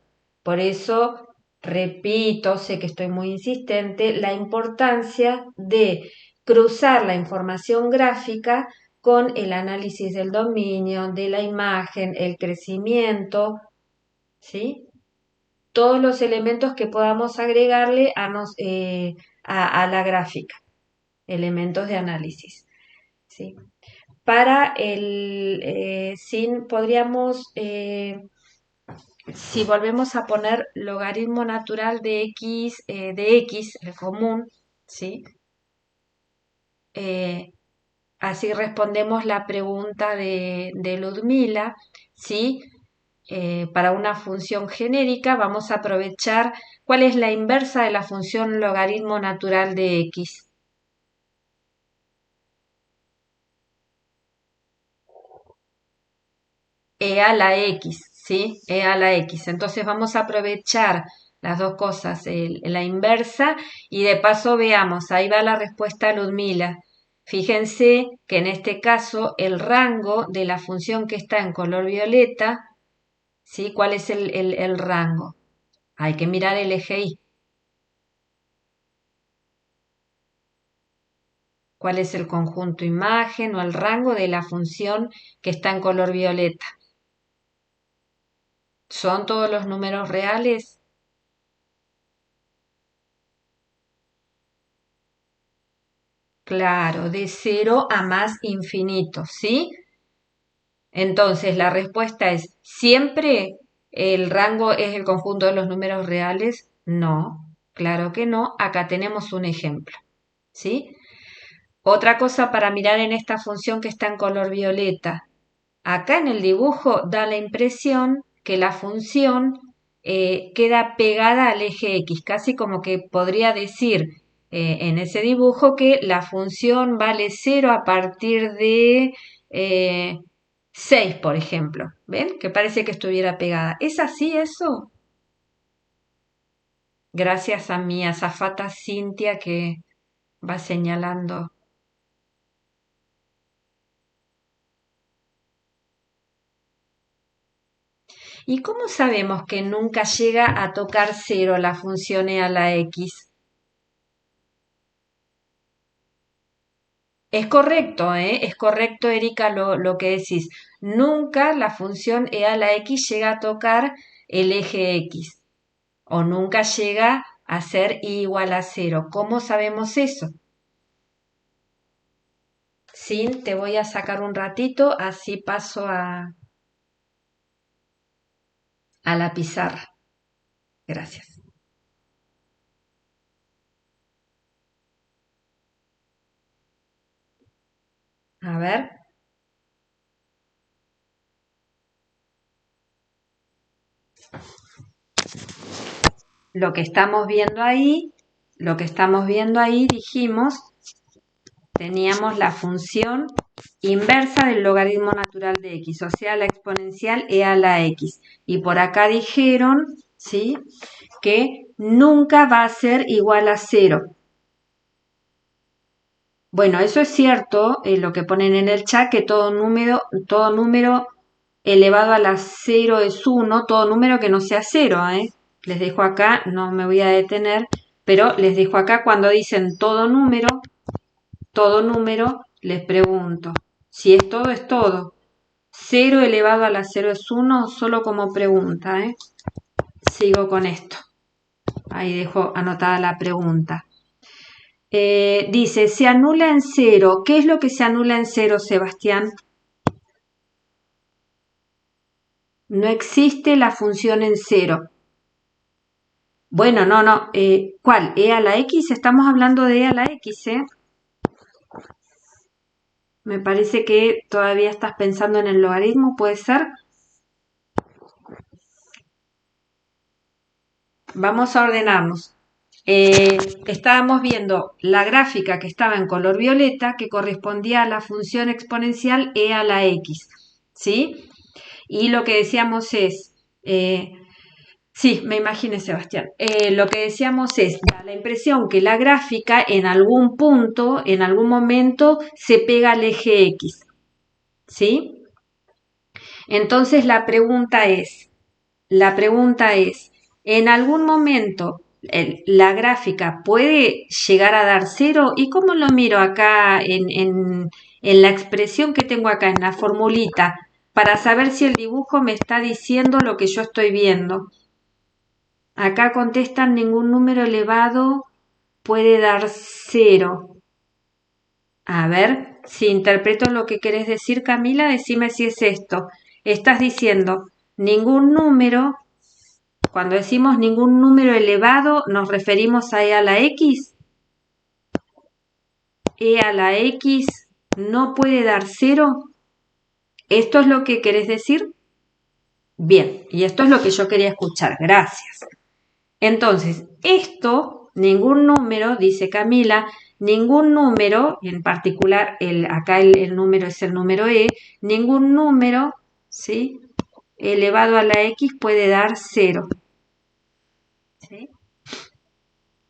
Por eso, repito, sé que estoy muy insistente, la importancia de cruzar la información gráfica con el análisis del dominio, de la imagen, el crecimiento, ¿sí? Todos los elementos que podamos agregarle a la gráfica, elementos de análisis, ¿sí? Para sin podríamos si volvemos a poner logaritmo natural de x, el común, ¿sí? Eh, así respondemos la pregunta de Ludmila, ¿sí? Para una función genérica vamos a aprovechar cuál es la inversa de la función logaritmo natural de x. E a la x, ¿sí? E a la x. Entonces vamos a aprovechar las dos cosas, la inversa, y de paso veamos, ahí va la respuesta a Ludmila. Fíjense que en este caso el rango de la función que está en color violeta, ¿sí? ¿Cuál es el rango? Hay que mirar el eje Y. ¿Cuál es el conjunto imagen o el rango de la función que está en color violeta? ¿Son todos los números reales? Claro, de cero a más infinito, ¿sí? Entonces la respuesta es, ¿siempre el rango es el conjunto de los números reales? No, claro que no. Acá tenemos un ejemplo, ¿sí? Otra cosa para mirar en esta función que está en color violeta. Acá en el dibujo da la impresión que la función queda pegada al eje X, casi como que podría decir en ese dibujo que la función vale 0 a partir de 6, por ejemplo. ¿Ven? Que parece que estuviera pegada. ¿Es así eso? Gracias a mi azafata Cintia que va señalando. ¿Y cómo sabemos que nunca llega a tocar 0 la función e a la x? Es correcto, ¿eh? Es correcto, Erika, lo que decís. Nunca la función e a la x llega a tocar el eje x o nunca llega a ser igual a 0. ¿Cómo sabemos eso? Sí, te voy a sacar un ratito, así paso a la pizarra. Gracias. A ver. Lo que estamos viendo ahí, dijimos, teníamos la función inversa del logaritmo natural de x, o sea, la exponencial e a la x. Y por acá dijeron, ¿sí?, que nunca va a ser igual a 0. Bueno, eso es cierto, lo que ponen en el chat, que todo número elevado a la 0 es 1, todo número que no sea 0, ¿eh? Les dejo acá, no me voy a detener, pero les dejo acá cuando dicen todo número, les pregunto, si es todo, es todo. 0 elevado a la 0 es 1, solo como pregunta, ¿eh? Sigo con esto. Ahí dejo anotada la pregunta. Dice, se anula en 0. ¿Qué es lo que se anula en 0, Sebastián? No existe la función en 0. Bueno, no. ¿Cuál? ¿E a la x? Estamos hablando de E a la x, ¿eh? Me parece que todavía estás pensando en el logaritmo, ¿puede ser? Vamos a ordenarnos. Estábamos viendo la gráfica que estaba en color violeta que correspondía a la función exponencial e a la x, ¿sí? Y lo que decíamos es, sí, me imaginé, Sebastián, lo que decíamos es, da la impresión que la gráfica en algún punto, en algún momento, se pega al eje x, ¿sí? Entonces la pregunta es, ¿en algún momento la gráfica puede llegar a dar 0? ¿Y cómo lo miro acá en la expresión que tengo acá, en la formulita, para saber si el dibujo me está diciendo lo que yo estoy viendo? Acá contestan, ningún número elevado puede dar 0. A ver, si interpreto lo que querés decir, Camila, decime si es esto. Estás diciendo, ningún número. Cuando decimos ningún número elevado, ¿nos referimos a e a la x? ¿E a la x no puede dar 0? ¿Esto es lo que querés decir? Bien, y esto es lo que yo quería escuchar. Gracias. Entonces, ningún número, dice Camila, ningún número, en particular acá el número es el número e, ningún número, ¿sí?, elevado a la x puede dar 0. ¿Sí?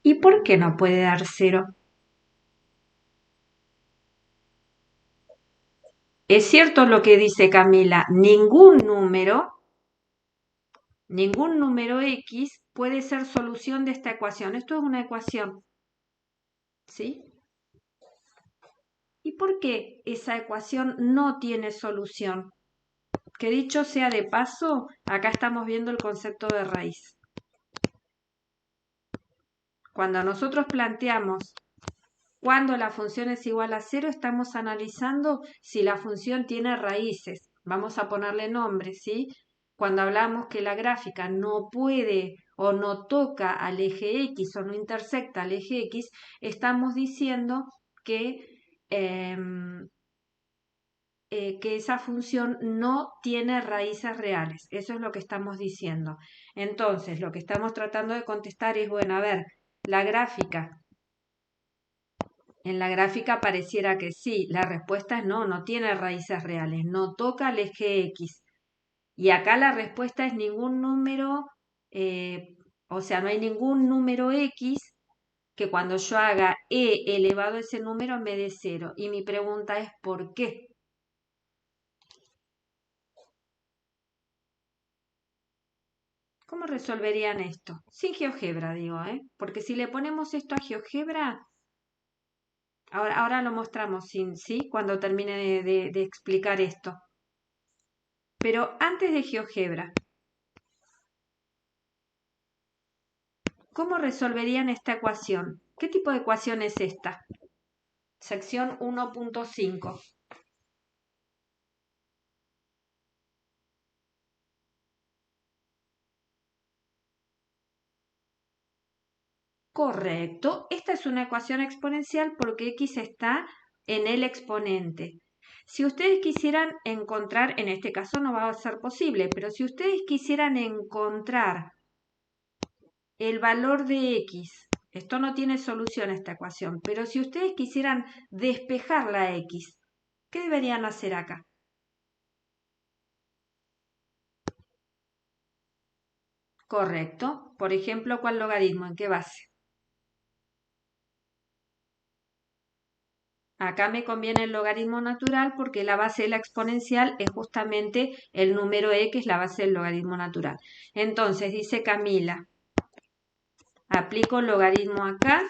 ¿Y por qué no puede dar 0? Es cierto lo que dice Camila, ningún número x puede ser solución de esta ecuación. Esto es una ecuación, ¿sí? ¿Y por qué esa ecuación no tiene solución? Que dicho sea de paso, acá estamos viendo el concepto de raíz. Cuando nosotros planteamos cuando la función es igual a 0, estamos analizando si la función tiene raíces. Vamos a ponerle nombre, ¿sí? Cuando hablamos que la gráfica no puede o no toca al eje X o no intersecta al eje X, estamos diciendo que esa función no tiene raíces reales. Eso es lo que estamos diciendo. Entonces, lo que estamos tratando de contestar es, bueno, a ver, la gráfica En la gráfica pareciera que sí, la respuesta es no, no tiene raíces reales, no toca el eje X. Y acá la respuesta es ningún número, o sea, no hay ningún número X que cuando yo haga e elevado a ese número me dé cero. Y mi pregunta es ¿por qué? ¿Cómo resolverían esto? Sin GeoGebra, digo, ¿eh? Porque si le ponemos esto a GeoGebra, ahora lo mostramos sin, ¿sí? Cuando termine de explicar esto. Pero antes de GeoGebra, ¿cómo resolverían esta ecuación? ¿Qué tipo de ecuación es esta? Sección 1.5. Correcto. Esta es una ecuación exponencial porque x está en el exponente. Si ustedes quisieran encontrar, en este caso no va a ser posible, pero si ustedes quisieran encontrar el valor de x, esto no tiene solución esta ecuación, pero si ustedes quisieran despejar la x, ¿qué deberían hacer acá? Correcto. Por ejemplo, ¿cuál logaritmo? ¿En qué base? Acá me conviene el logaritmo natural porque la base de la exponencial es justamente el número e, que es la base del logaritmo natural. Entonces, dice Camila, aplico el logaritmo acá,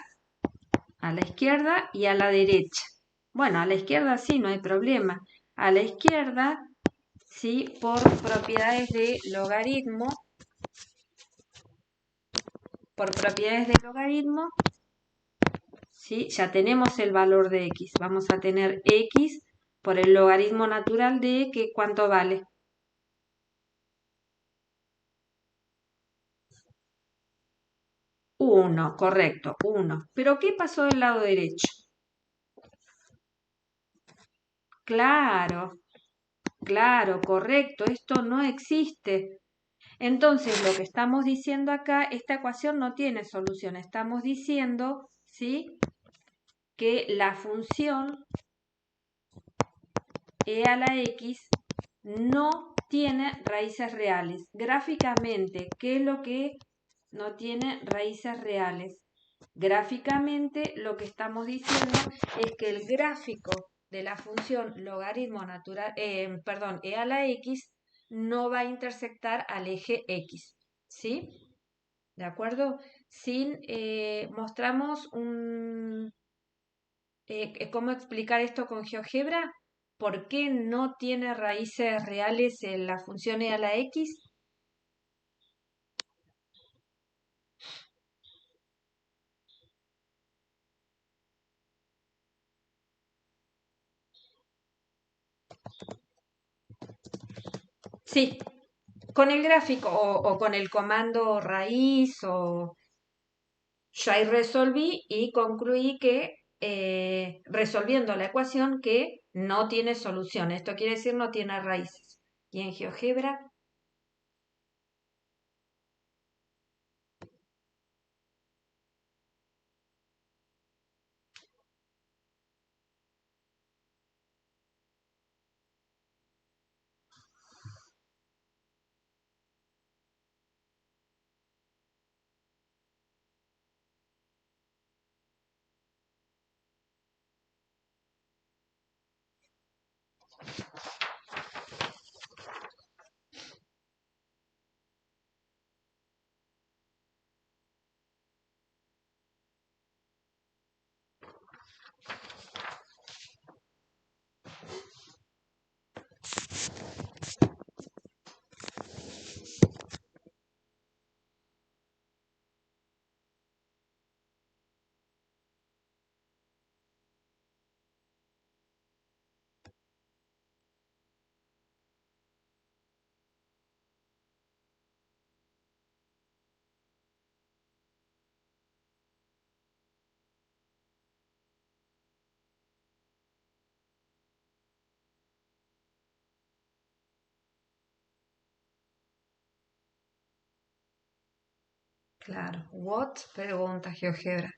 a la izquierda y a la derecha. Bueno, a la izquierda sí, no hay problema. A la izquierda, sí, por propiedades de logaritmo, ¿sí? Ya tenemos el valor de x. Vamos a tener x por el logaritmo natural de que ¿cuánto vale? 1, correcto, 1. Pero ¿qué pasó del lado derecho? Claro, claro, correcto, esto no existe. Entonces, lo que estamos diciendo acá, esta ecuación no tiene solución. Estamos diciendo, ¿sí?, que la función e a la x no tiene raíces reales. Gráficamente, ¿qué es lo que no tiene raíces reales? Gráficamente, lo que estamos diciendo es que el gráfico de la función logaritmo natural, perdón, e a la x no va a intersectar al eje x, ¿sí? ¿De acuerdo? Sin, mostramos cómo explicar esto con GeoGebra. ¿Por qué no tiene raíces reales en la función e a la x? Sí, con el gráfico o con el comando raíz o yo ahí resolví y concluí que resolviendo la ecuación que no tiene solución. Esto quiere decir no tiene raíces. Y en GeoGebra, claro, what? Pregunta GeoGebra.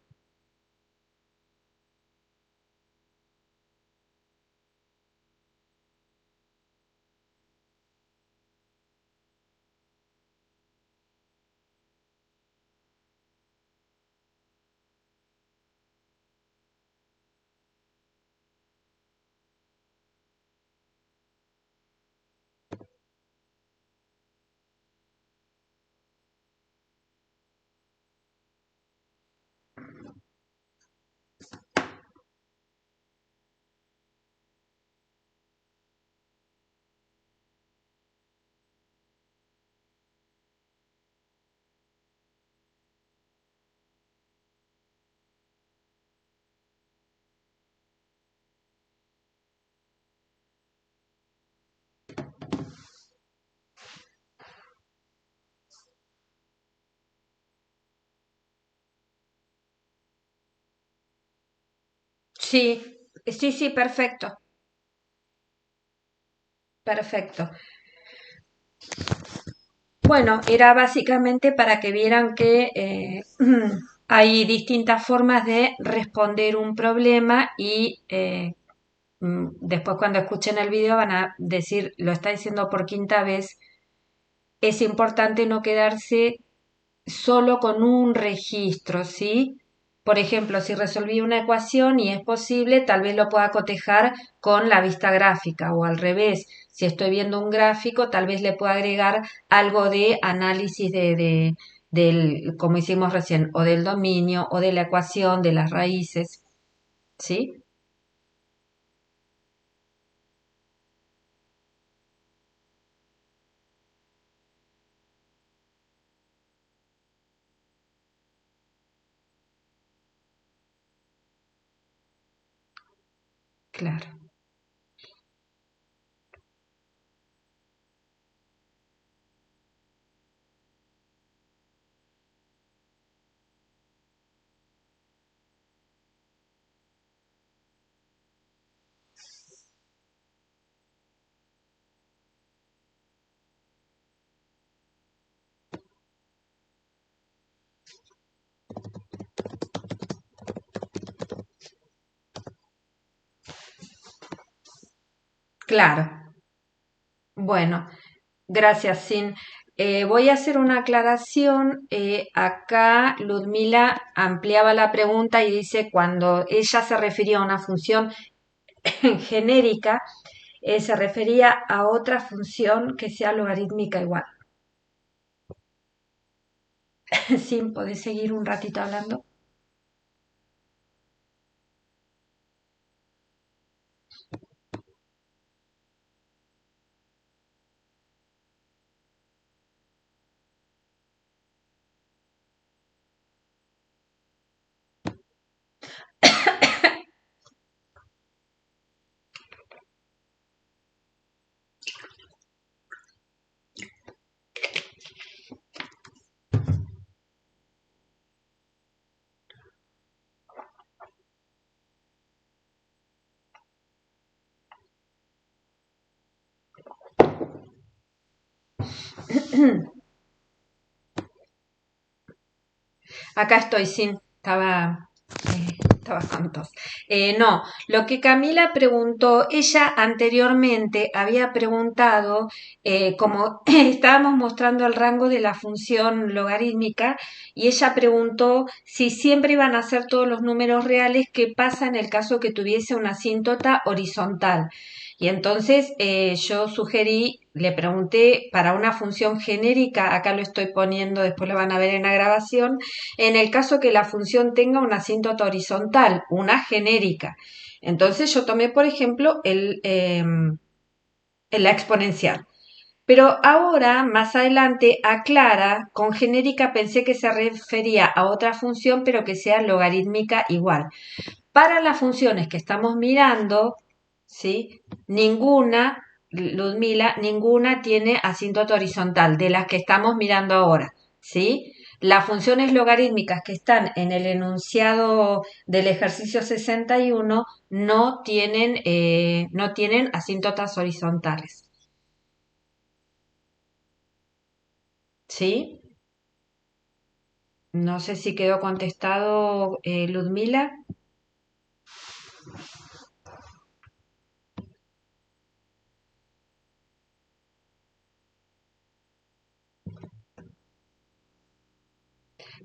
Sí, sí, sí, perfecto, perfecto. Bueno, era básicamente para que vieran que hay distintas formas de responder un problema y después cuando escuchen el video van a decir, lo está diciendo por quinta vez, es importante no quedarse solo con un registro, ¿sí? Por ejemplo, si resolví una ecuación y es posible, tal vez lo pueda cotejar con la vista gráfica o al revés. Si estoy viendo un gráfico, tal vez le pueda agregar algo de análisis del, como hicimos recién, o del dominio, o de la ecuación, de las raíces, ¿sí? Claro, claro. Bueno, gracias, Sin. Voy a hacer una aclaración. Acá Ludmila ampliaba la pregunta y dice cuando ella se refería a una función genérica, se refería a otra función que sea logarítmica igual. Sin, ¿podés seguir un ratito hablando? Acá estoy, Sin. Estaba con tos. No, lo que Camila preguntó, ella anteriormente había preguntado, como estábamos mostrando el rango de la función logarítmica, y ella preguntó si siempre iban a ser todos los números reales, qué pasa en el caso que tuviese una asíntota horizontal. Y entonces yo sugerí, le pregunté para una función genérica, acá lo estoy poniendo, después lo van a ver en la grabación, en el caso que la función tenga una asíntota horizontal, una genérica. Entonces yo tomé, por ejemplo, la exponencial. Pero ahora, más adelante, aclara, con genérica pensé que se refería a otra función, pero que sea logarítmica igual. Para las funciones que estamos mirando, ¿sí? Ninguna, Ludmila, ninguna tiene asíntota horizontal de las que estamos mirando ahora, ¿sí? Las funciones logarítmicas que están en el enunciado del ejercicio 61 no tienen asíntotas horizontales, ¿sí? No sé si quedó contestado, Ludmila,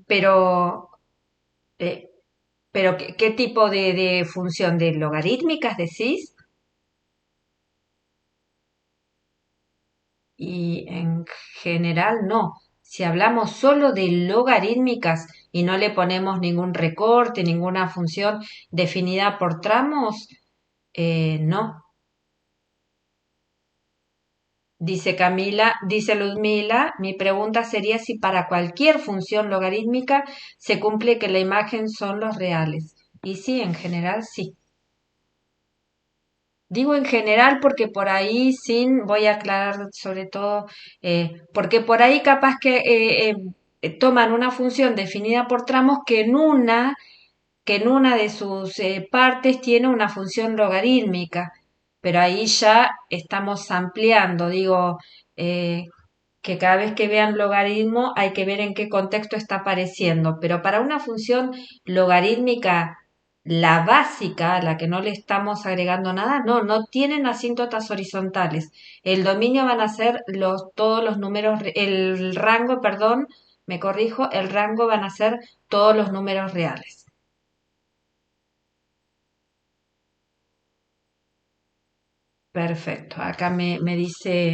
pero eh, pero ¿qué tipo de función? ¿De logarítmicas decís? Y en general no. Si hablamos solo de logarítmicas y no le ponemos ningún recorte, ninguna función definida por tramos, no. Dice Camila, dice Ludmila, mi pregunta sería si para cualquier función logarítmica se cumple que la imagen son los reales. Y sí, en general sí. Digo en general porque por ahí sin, voy a aclarar sobre todo, porque por ahí capaz que toman una función definida por tramos que en una que en una de sus partes tiene una función logarítmica, pero ahí ya estamos ampliando, digo, eh, que cada vez que vean logaritmo hay que ver en qué contexto está apareciendo, pero para una función logarítmica, la básica, la que no le estamos agregando nada, no tienen asíntotas horizontales. El dominio van a ser todos los números, el rango, perdón, me corrijo, el rango van a ser todos los números reales. Perfecto, acá me dice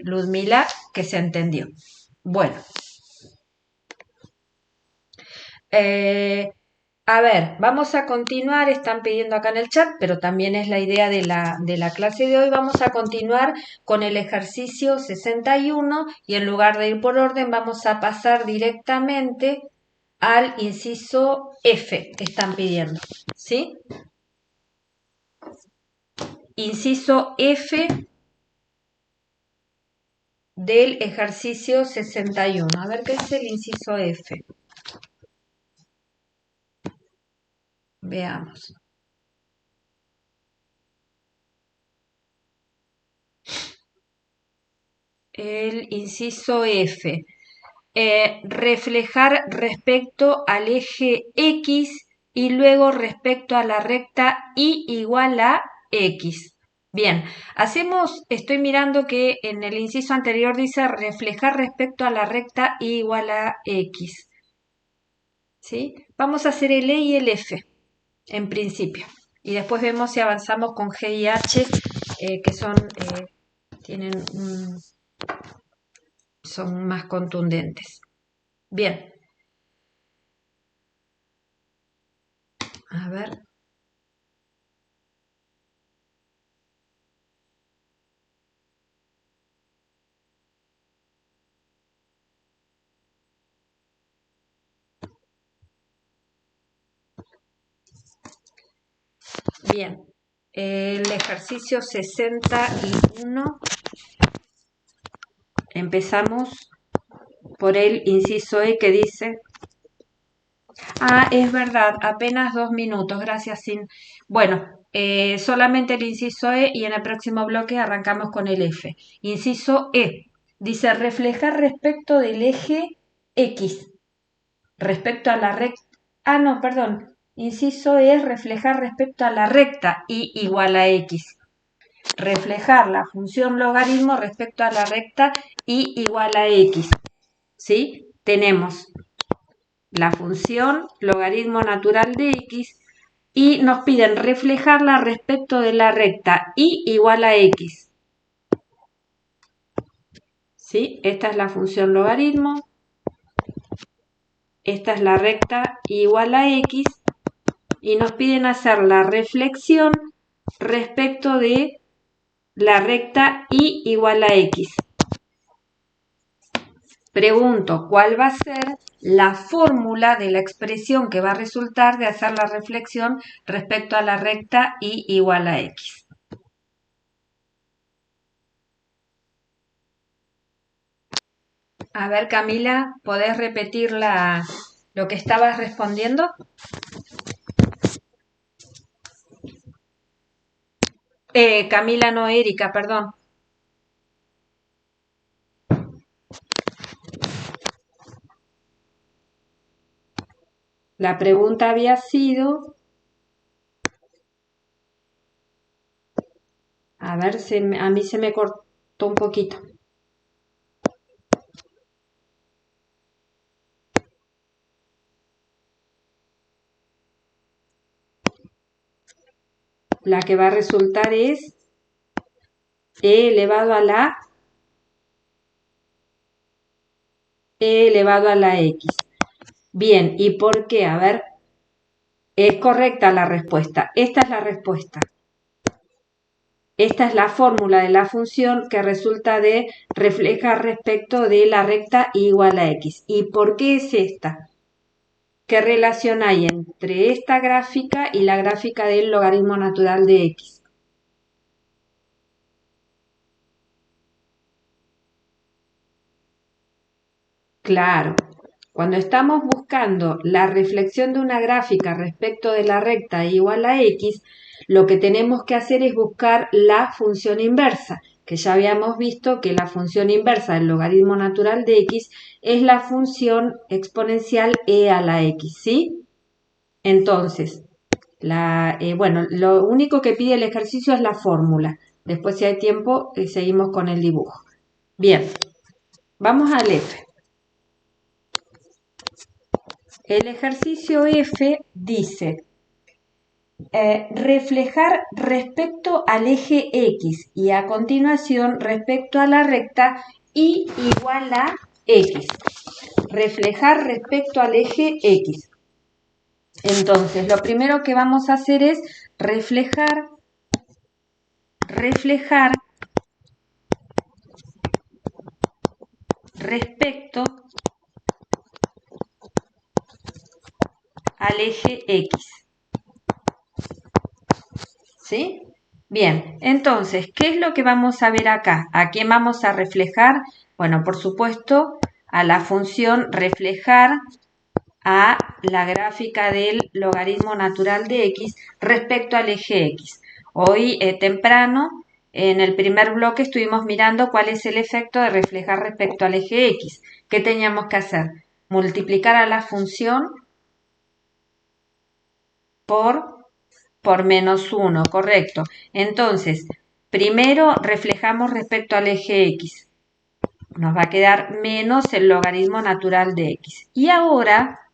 Ludmila que se entendió. Bueno, eh, a ver, vamos a continuar, están pidiendo acá en el chat, pero también es la idea de la clase de hoy. Vamos a continuar con el ejercicio 61 y en lugar de ir por orden vamos a pasar directamente al inciso F que están pidiendo, ¿sí? Inciso F del ejercicio 61. A ver qué es el inciso F. Veamos. El inciso F. Reflejar respecto al eje X y luego respecto a la recta Y igual a X. Bien, estoy mirando que en el inciso anterior dice reflejar respecto a la recta Y igual a X. ¿Sí? Vamos a hacer el E y el F, en principio. Y después vemos si avanzamos con G y H, que tienen son más contundentes. Bien, a ver. Bien, el ejercicio 61, empezamos por el inciso E que dice, es verdad, apenas 2 minutos, gracias, Sin. Bueno, solamente el inciso E y en el próximo bloque arrancamos con el F. Inciso E, dice reflejar respecto del eje X, respecto a la recta, no, perdón, inciso E es reflejar respecto a la recta Y igual a X. Reflejar la función logaritmo respecto a la recta Y igual a X. ¿Sí? Tenemos la función logaritmo natural de X y nos piden reflejarla respecto de la recta Y igual a X. ¿Sí? Esta es la función logaritmo. Esta es la recta Y igual a X. Y nos piden hacer la reflexión respecto de la recta Y igual a X. Pregunto, ¿cuál va a ser la fórmula de la expresión que va a resultar de hacer la reflexión respecto a la recta Y igual a X? A ver, Camila, ¿podés repetir lo que estabas respondiendo? Camila, no, Erika, perdón. La pregunta había sido, a ver, a mí se me cortó un poquito. La que va a resultar es E elevado a la E elevado a la X. Bien, ¿y por qué? A ver, es correcta la respuesta. Esta es la respuesta. Esta es la fórmula de la función que resulta de reflejar respecto de la recta Y igual a X. ¿Y por qué es esta? ¿Qué relación hay entre esta gráfica y la gráfica del logaritmo natural de X? Claro, Cuando estamos buscando la reflexión de una gráfica respecto de la recta igual a x, lo que tenemos que hacer es buscar la función inversa, que ya habíamos visto que la función inversa del logaritmo natural de x es la función exponencial e a la x, ¿sí? Entonces, bueno, lo único que pide el ejercicio es la fórmula. Después, si hay tiempo, seguimos con el dibujo. Bien, vamos al F. El ejercicio F dice reflejar respecto al eje X y a continuación respecto a la recta Y igual a X. Reflejar respecto al eje X. Entonces, lo primero que vamos a hacer es reflejar respecto al eje X. ¿Sí? Bien, entonces, ¿qué es lo que vamos a ver acá? ¿A quién vamos a reflejar? Bueno, por supuesto, a la función reflejar a la gráfica del logaritmo natural de x respecto al eje x. Hoy temprano, en el primer bloque, estuvimos mirando cuál es el efecto de reflejar respecto al eje x. ¿Qué teníamos que hacer? Multiplicar a la función por menos 1, correcto. Entonces, primero reflejamos respecto al eje x. Nos va a quedar menos el logaritmo natural de x. Y ahora,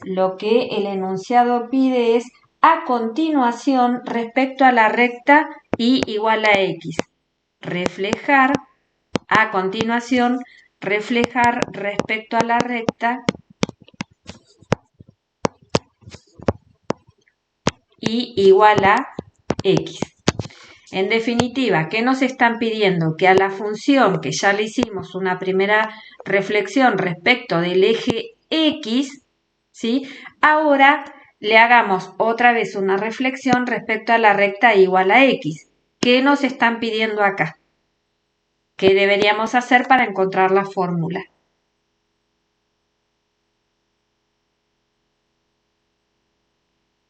lo que el enunciado pide es a continuación respecto a la recta y igual a x. Reflejar, a continuación, reflejar respecto a la recta y igual a x. En definitiva, ¿qué nos están pidiendo? Que a la función que ya le hicimos una primera reflexión respecto del eje x, ¿sí? Ahora le hagamos otra vez una reflexión respecto a la recta igual a x. ¿Qué nos están pidiendo acá? ¿Qué deberíamos hacer para encontrar la fórmula?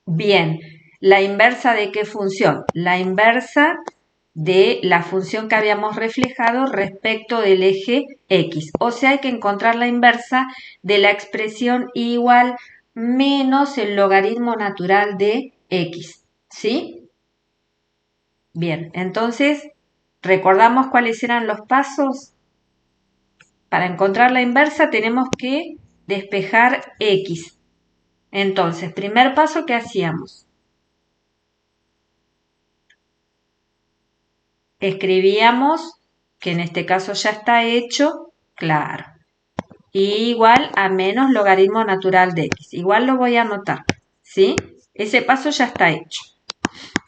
Bien, ¿la inversa de qué función? La inversa de la función que habíamos reflejado respecto del eje x. O sea, hay que encontrar la inversa de la expresión igual menos el logaritmo natural de x. ¿Sí? Bien, entonces, ¿recordamos cuáles eran los pasos? Para encontrar la inversa tenemos que despejar x. Entonces, primer paso, ¿qué hacíamos? Escribíamos, que en este caso ya está hecho, claro, igual a menos logaritmo natural de x. Igual lo voy a anotar, ¿sí? Ese paso ya está hecho.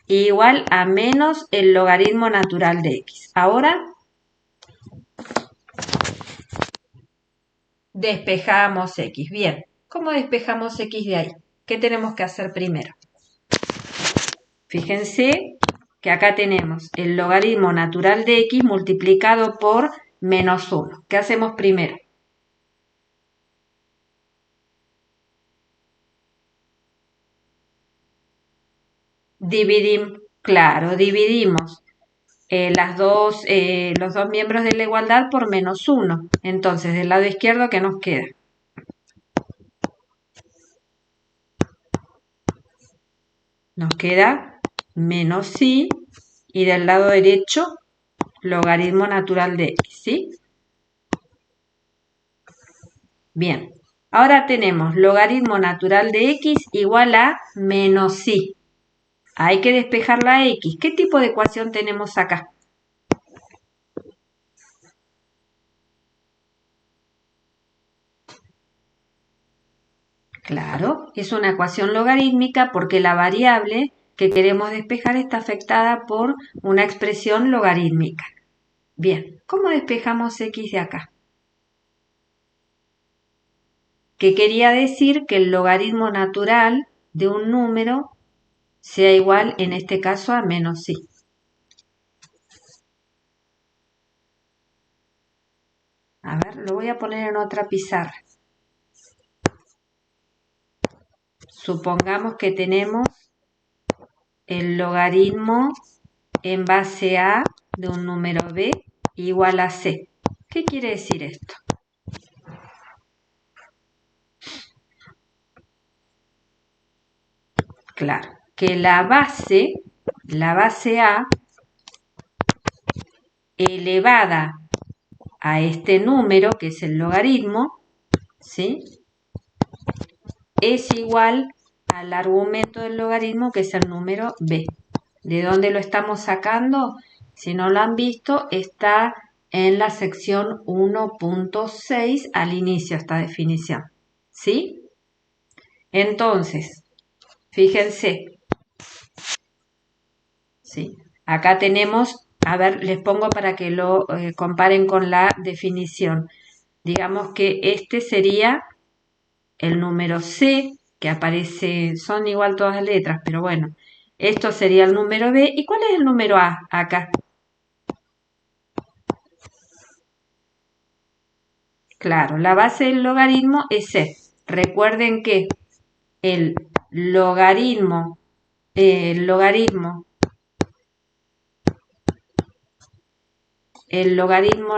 Igual a menos el logaritmo natural de x. Ahora despejamos x. Bien, ¿cómo despejamos x de ahí? ¿Qué tenemos que hacer primero? Fíjense que acá tenemos el logaritmo natural de x multiplicado por menos 1. ¿Qué hacemos primero? Dividimos los dos miembros de la igualdad por menos 1. Entonces, del lado izquierdo, ¿qué nos queda? Nos queda menos y del lado derecho, logaritmo natural de x, ¿sí? Bien, ahora tenemos logaritmo natural de x igual a menos y. Hay que despejar la x. ¿Qué tipo de ecuación tenemos acá? Claro, es una ecuación logarítmica porque la variable que queremos despejar está afectada por una expresión logarítmica. Bien, ¿cómo despejamos x de acá? Que quería decir que el logaritmo natural de un número sea igual, en este caso, a menos y. A ver, lo voy a poner en otra pizarra. Supongamos que tenemos el logaritmo en base a de un número b igual a c. ¿Qué quiere decir esto? Claro, que la base a elevada a este número, que es el logaritmo, ¿sí?, es igual al argumento del logaritmo, que es el número b. ¿De dónde lo estamos sacando? Si no lo han visto, está en la sección 1.6 al inicio esta definición, ¿sí? Entonces, fíjense, ¿sí? Acá tenemos, a ver, les pongo para que lo comparen con la definición. Digamos que este sería el número C, que aparece, son igual todas las letras, pero bueno, esto sería el número B. ¿Y cuál es el número A acá? Claro, la base del logaritmo es C. Recuerden que el logaritmo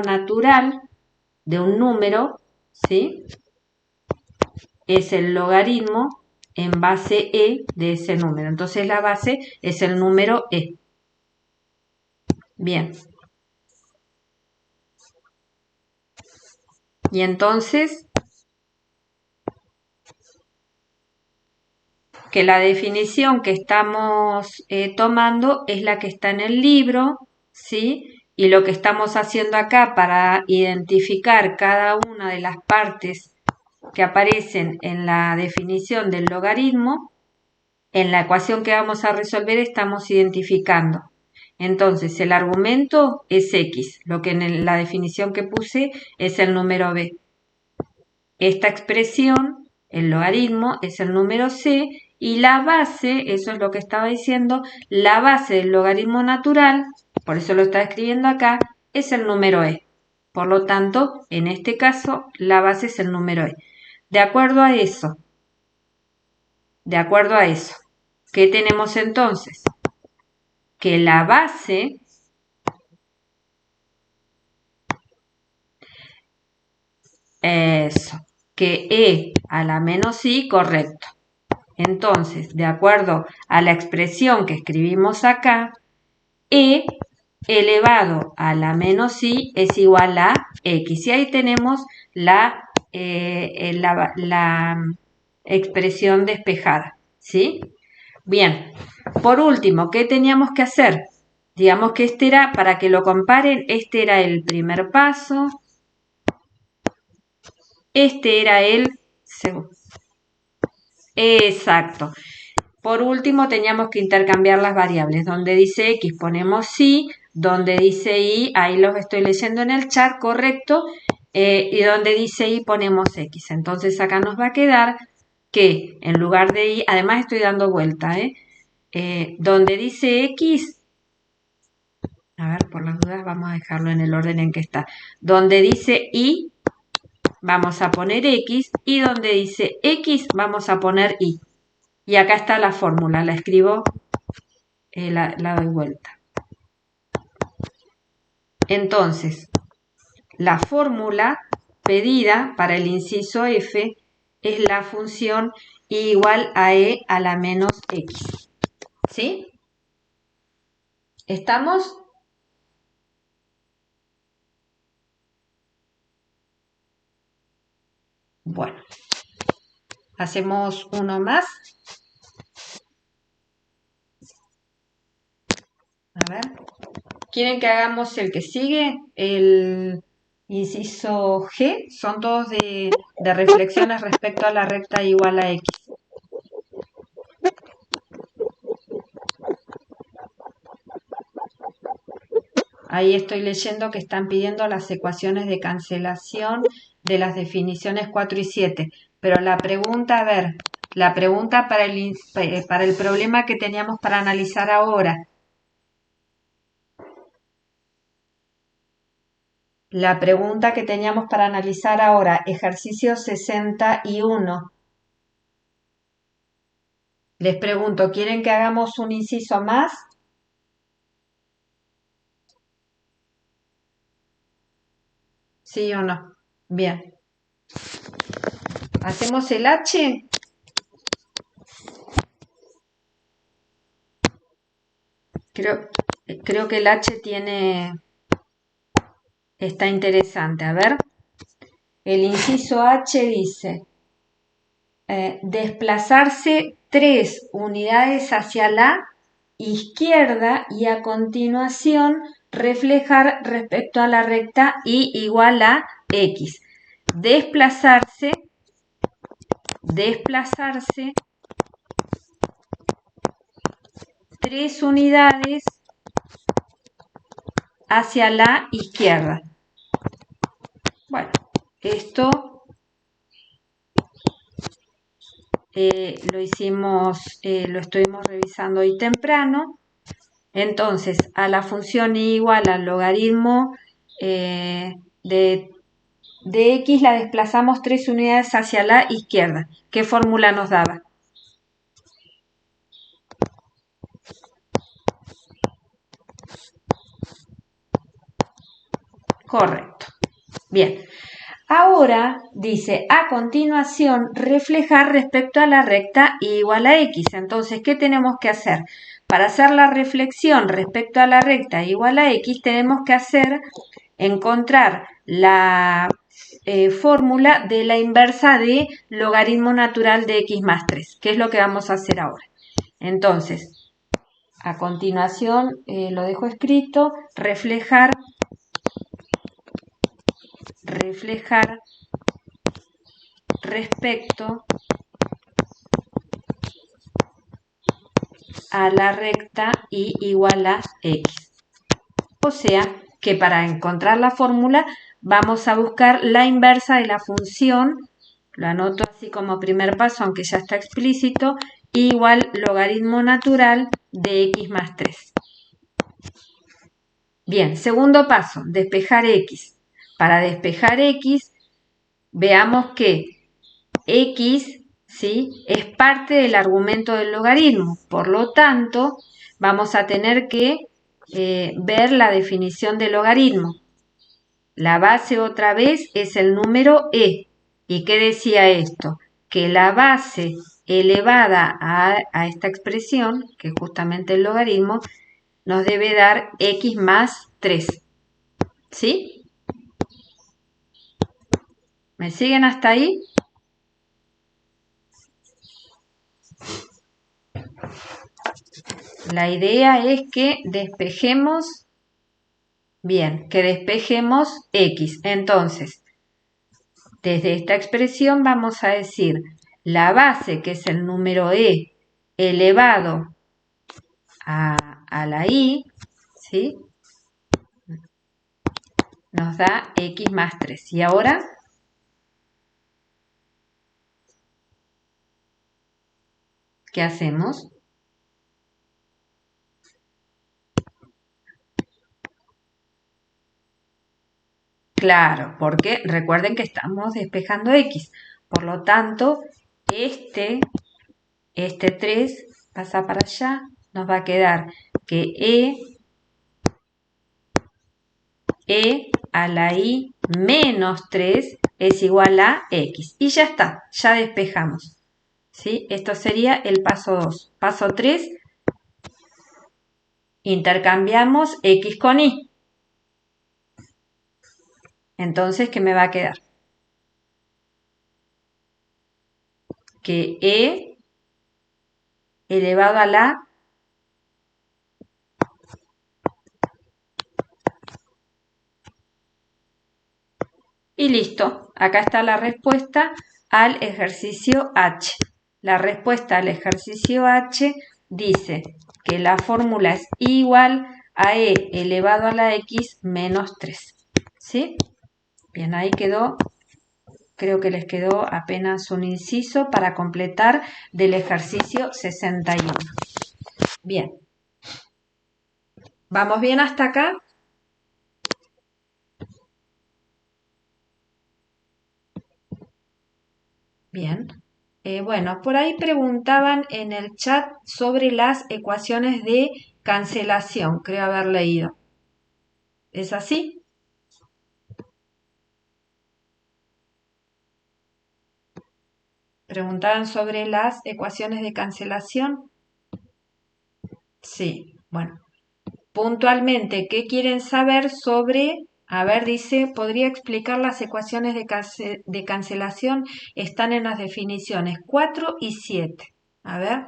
natural de un número, ¿sí?, es el logaritmo en base E de ese número. Entonces la base es el número E. Bien. Y entonces, que la definición que estamos tomando es la que está en el libro, ¿sí? Y lo que estamos haciendo acá para identificar cada una de las partes que aparecen en la definición del logaritmo, en la ecuación que vamos a resolver estamos identificando. Entonces, el argumento es x, lo que en la definición que puse es el número b. Esta expresión, el logaritmo, es el número c, y la base, eso es lo que estaba diciendo, la base del logaritmo natural, por eso lo está escribiendo acá, es el número e. Por lo tanto, en este caso, la base es el número e. De acuerdo a eso, ¿qué tenemos entonces? Que la base que e a la menos i, correcto. Entonces, de acuerdo a la expresión que escribimos acá, e elevado a la menos i es igual a x. Y ahí tenemos la expresión despejada, ¿sí? Bien, por último, ¿qué teníamos que hacer? Digamos que este era, para que lo comparen, este era el primer paso, este era el segundo. Exacto. Por último, teníamos que intercambiar las variables. Donde dice x ponemos y, donde dice y, ahí los estoy leyendo en el chat, correcto, y donde dice y ponemos x. Entonces acá nos va a quedar que en lugar de y, además estoy dando vuelta, donde dice x, a ver, por las dudas vamos a dejarlo en el orden en que está. Donde dice y, vamos a poner x, y donde dice x, vamos a poner y. Y acá está la fórmula, la escribo, la doy vuelta. Entonces, la fórmula pedida para el inciso F es la función y igual a e a la menos x. ¿Sí? ¿Estamos? Bueno, hacemos uno más. A ver. ¿Quieren que hagamos el que sigue? El inciso G. Son todos de reflexiones respecto a la recta igual a x. Ahí estoy leyendo que están pidiendo las ecuaciones de cancelación de las definiciones 4 y 7. Pero la pregunta, a ver, la pregunta para el problema que teníamos para analizar ahora. la pregunta que teníamos para analizar ahora, ejercicio 61. Les pregunto, ¿quieren que hagamos un inciso más? ¿Sí o no? Bien. ¿Hacemos el H? Creo que el H está interesante. A ver. El inciso H dice, desplazarse 3 unidades hacia la izquierda y a continuación reflejar respecto a la recta y igual a X. Desplazarse 3 unidades hacia la izquierda. Bueno, esto lo estuvimos revisando hoy temprano. Entonces, a la función y igual al logaritmo de x la desplazamos 3 unidades hacia la izquierda. ¿Qué fórmula nos daba? Correcto. Bien. Ahora dice, a continuación, reflejar respecto a la recta igual a x. Entonces, ¿qué tenemos que hacer? Para hacer la reflexión respecto a la recta igual a x, tenemos que encontrar la fórmula de la inversa de logaritmo natural de x más 3, que es lo que vamos a hacer ahora. Entonces, a continuación, lo dejo escrito, reflejar respecto a la recta y igual a x. O sea que para encontrar la fórmula vamos a buscar la inversa de la función, lo anoto así como primer paso, aunque ya está explícito, igual logaritmo natural de x más 3. Bien, segundo paso, despejar x. Para despejar x, veamos que x, ¿sí?, es parte del argumento del logaritmo. Por lo tanto, vamos a tener que ver la definición de logaritmo. La base otra vez es el número e. ¿Y qué decía esto? Que la base elevada a esta expresión, que es justamente el logaritmo, nos debe dar x más 3. ¿Sí? ¿Me siguen hasta ahí? La idea es que despejemos, bien, que despejemos x. Entonces, desde esta expresión vamos a decir la base, que es el número e, elevado a la y, ¿sí?, nos da x más 3. ¿Y ahora? ¿Qué hacemos? Claro, porque recuerden que estamos despejando x. Por lo tanto, este 3 pasa para allá, nos va a quedar que e a la y menos 3 es igual a x. Y ya está, ya despejamos. ¿Sí? Esto sería el paso 2. Paso 3, intercambiamos x con y. Entonces, ¿qué me va a quedar? Que e elevado a la y listo. Acá está la respuesta al ejercicio H. La respuesta al ejercicio H dice que la fórmula es igual a e elevado a la x menos 3. ¿Sí? Bien, ahí quedó. Creo que les quedó apenas un inciso para completar del ejercicio 61. Bien. ¿Vamos bien hasta acá? Bien. Bueno, por ahí preguntaban en el chat sobre las ecuaciones de cancelación, creo haber leído. ¿Es así? Preguntaban sobre las ecuaciones de cancelación. Sí, bueno. Puntualmente, ¿qué quieren saber sobre? A ver, dice, ¿podría explicar las ecuaciones de cancelación? Están en las definiciones 4 y 7. A ver,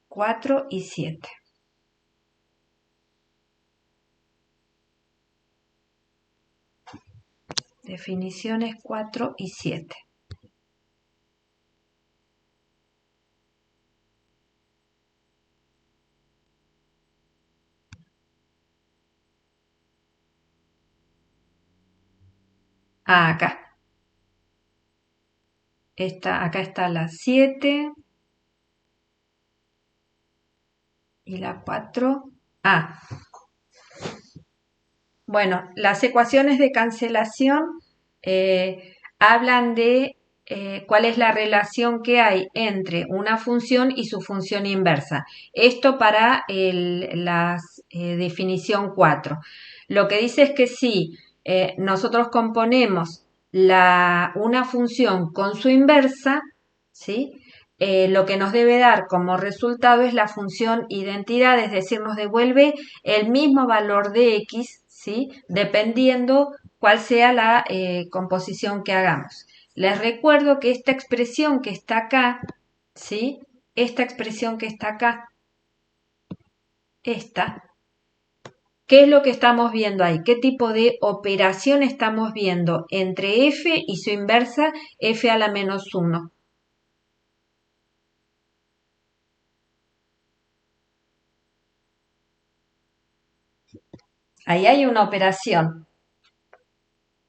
4 y 7. Definiciones 4 y 7. Ah, acá. Acá está la 7 y la 4. Ah, bueno, las ecuaciones de cancelación hablan de cuál es la relación que hay entre una función y su función inversa. Esto para la definición 4. Lo que dice es que si nosotros componemos una función con su inversa, ¿sí? Lo que nos debe dar como resultado es la función identidad, es decir, nos devuelve el mismo valor de x, ¿sí? Dependiendo cuál sea la composición que hagamos. Les recuerdo que esta expresión que está acá, ¿sí? Esta expresión que está acá, esta, ¿qué es lo que estamos viendo ahí? ¿Qué tipo de operación estamos viendo entre f y su inversa f a la menos 1? Ahí hay una operación.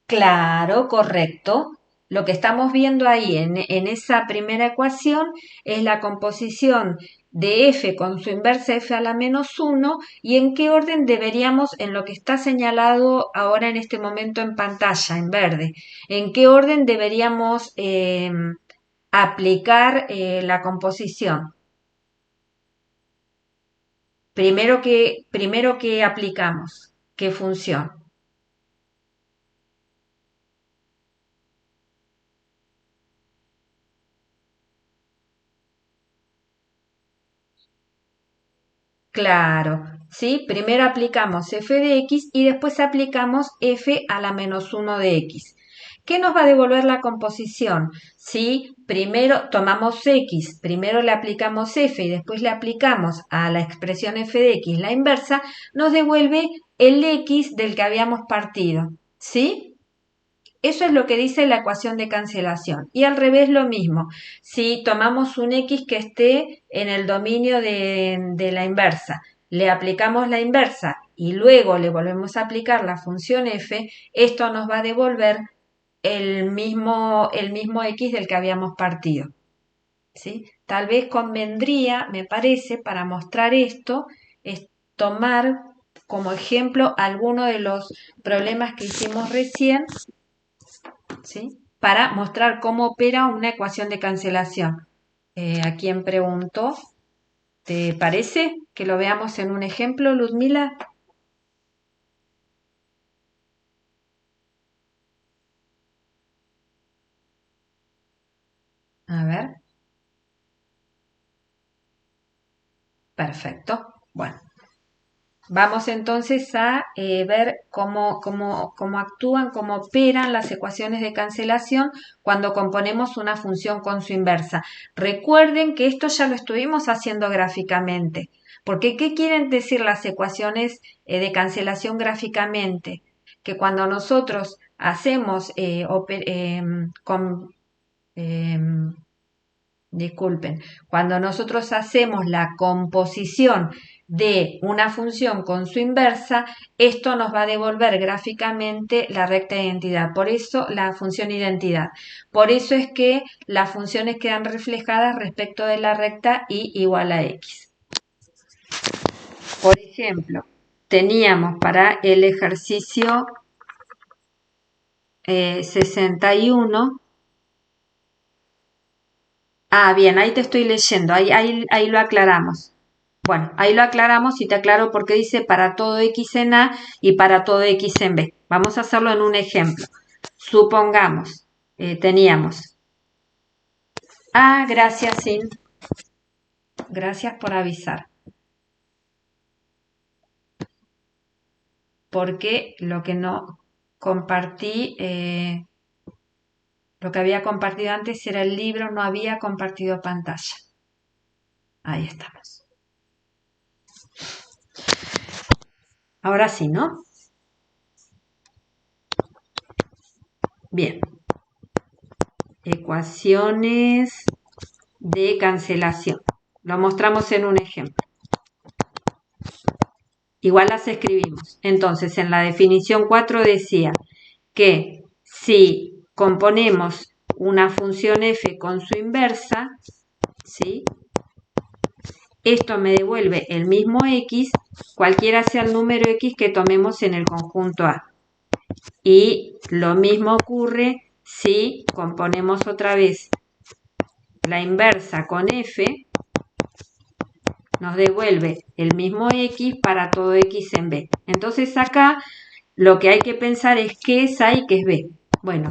Claro, correcto. Lo que estamos viendo ahí en esa primera ecuación es la composición de f con su inversa f a la menos 1 y en qué orden deberíamos, en lo que está señalado ahora en este momento en pantalla, en verde, en qué orden deberíamos aplicar la composición. Primero que aplicamos, ¿qué función? Claro, ¿sí? Primero aplicamos f de x y después aplicamos f a la menos 1 de x. ¿Qué nos va a devolver la composición? Si primero tomamos x, primero le aplicamos f y después le aplicamos a la expresión f de x la inversa, nos devuelve el x del que habíamos partido, ¿sí? Eso es lo que dice la ecuación de cancelación. Y al revés lo mismo. Si tomamos un x que esté en el dominio de la inversa, le aplicamos la inversa y luego le volvemos a aplicar la función f, esto nos va a devolver el mismo x del que habíamos partido. ¿Sí? Tal vez convendría, me parece, para mostrar esto, es tomar como ejemplo alguno de los problemas que hicimos recién, ¿sí? Para mostrar cómo opera una ecuación de cancelación. ¿A quién preguntó? ¿Te parece que lo veamos en un ejemplo, Ludmila? A ver, perfecto. Bueno, vamos entonces a ver cómo actúan, cómo operan las ecuaciones de cancelación cuando componemos una función con su inversa. Recuerden que esto ya lo estuvimos haciendo gráficamente, porque ¿qué quieren decir las ecuaciones de cancelación gráficamente? Que cuando nosotros hacemos disculpen, cuando nosotros hacemos la composición de una función con su inversa, esto nos va a devolver gráficamente la recta de identidad, por eso la función identidad. Por eso es que las funciones quedan reflejadas respecto de la recta y igual a x. Por ejemplo, teníamos para el ejercicio 61. Ah, bien, ahí te estoy leyendo, ahí lo aclaramos. Bueno, ahí lo aclaramos y te aclaro porque dice para todo x en A y para todo x en B. Vamos a hacerlo en un ejemplo. Supongamos, teníamos. Ah, gracias, Sin. Gracias por avisar. Porque lo que no compartí, lo que había compartido antes era el libro, no había compartido pantalla. Ahí estamos. Ahora sí, ¿no? Bien. Ecuaciones de cancelación. Lo mostramos en un ejemplo. Igual las escribimos. Entonces, en la definición 4 decía que si componemos una función f con su inversa, ¿sí? Esto me devuelve el mismo x, cualquiera sea el número x que tomemos en el conjunto A. Y lo mismo ocurre si componemos otra vez la inversa con f, nos devuelve el mismo x para todo x en B. Entonces acá lo que hay que pensar es qué es A y qué es B. Bueno,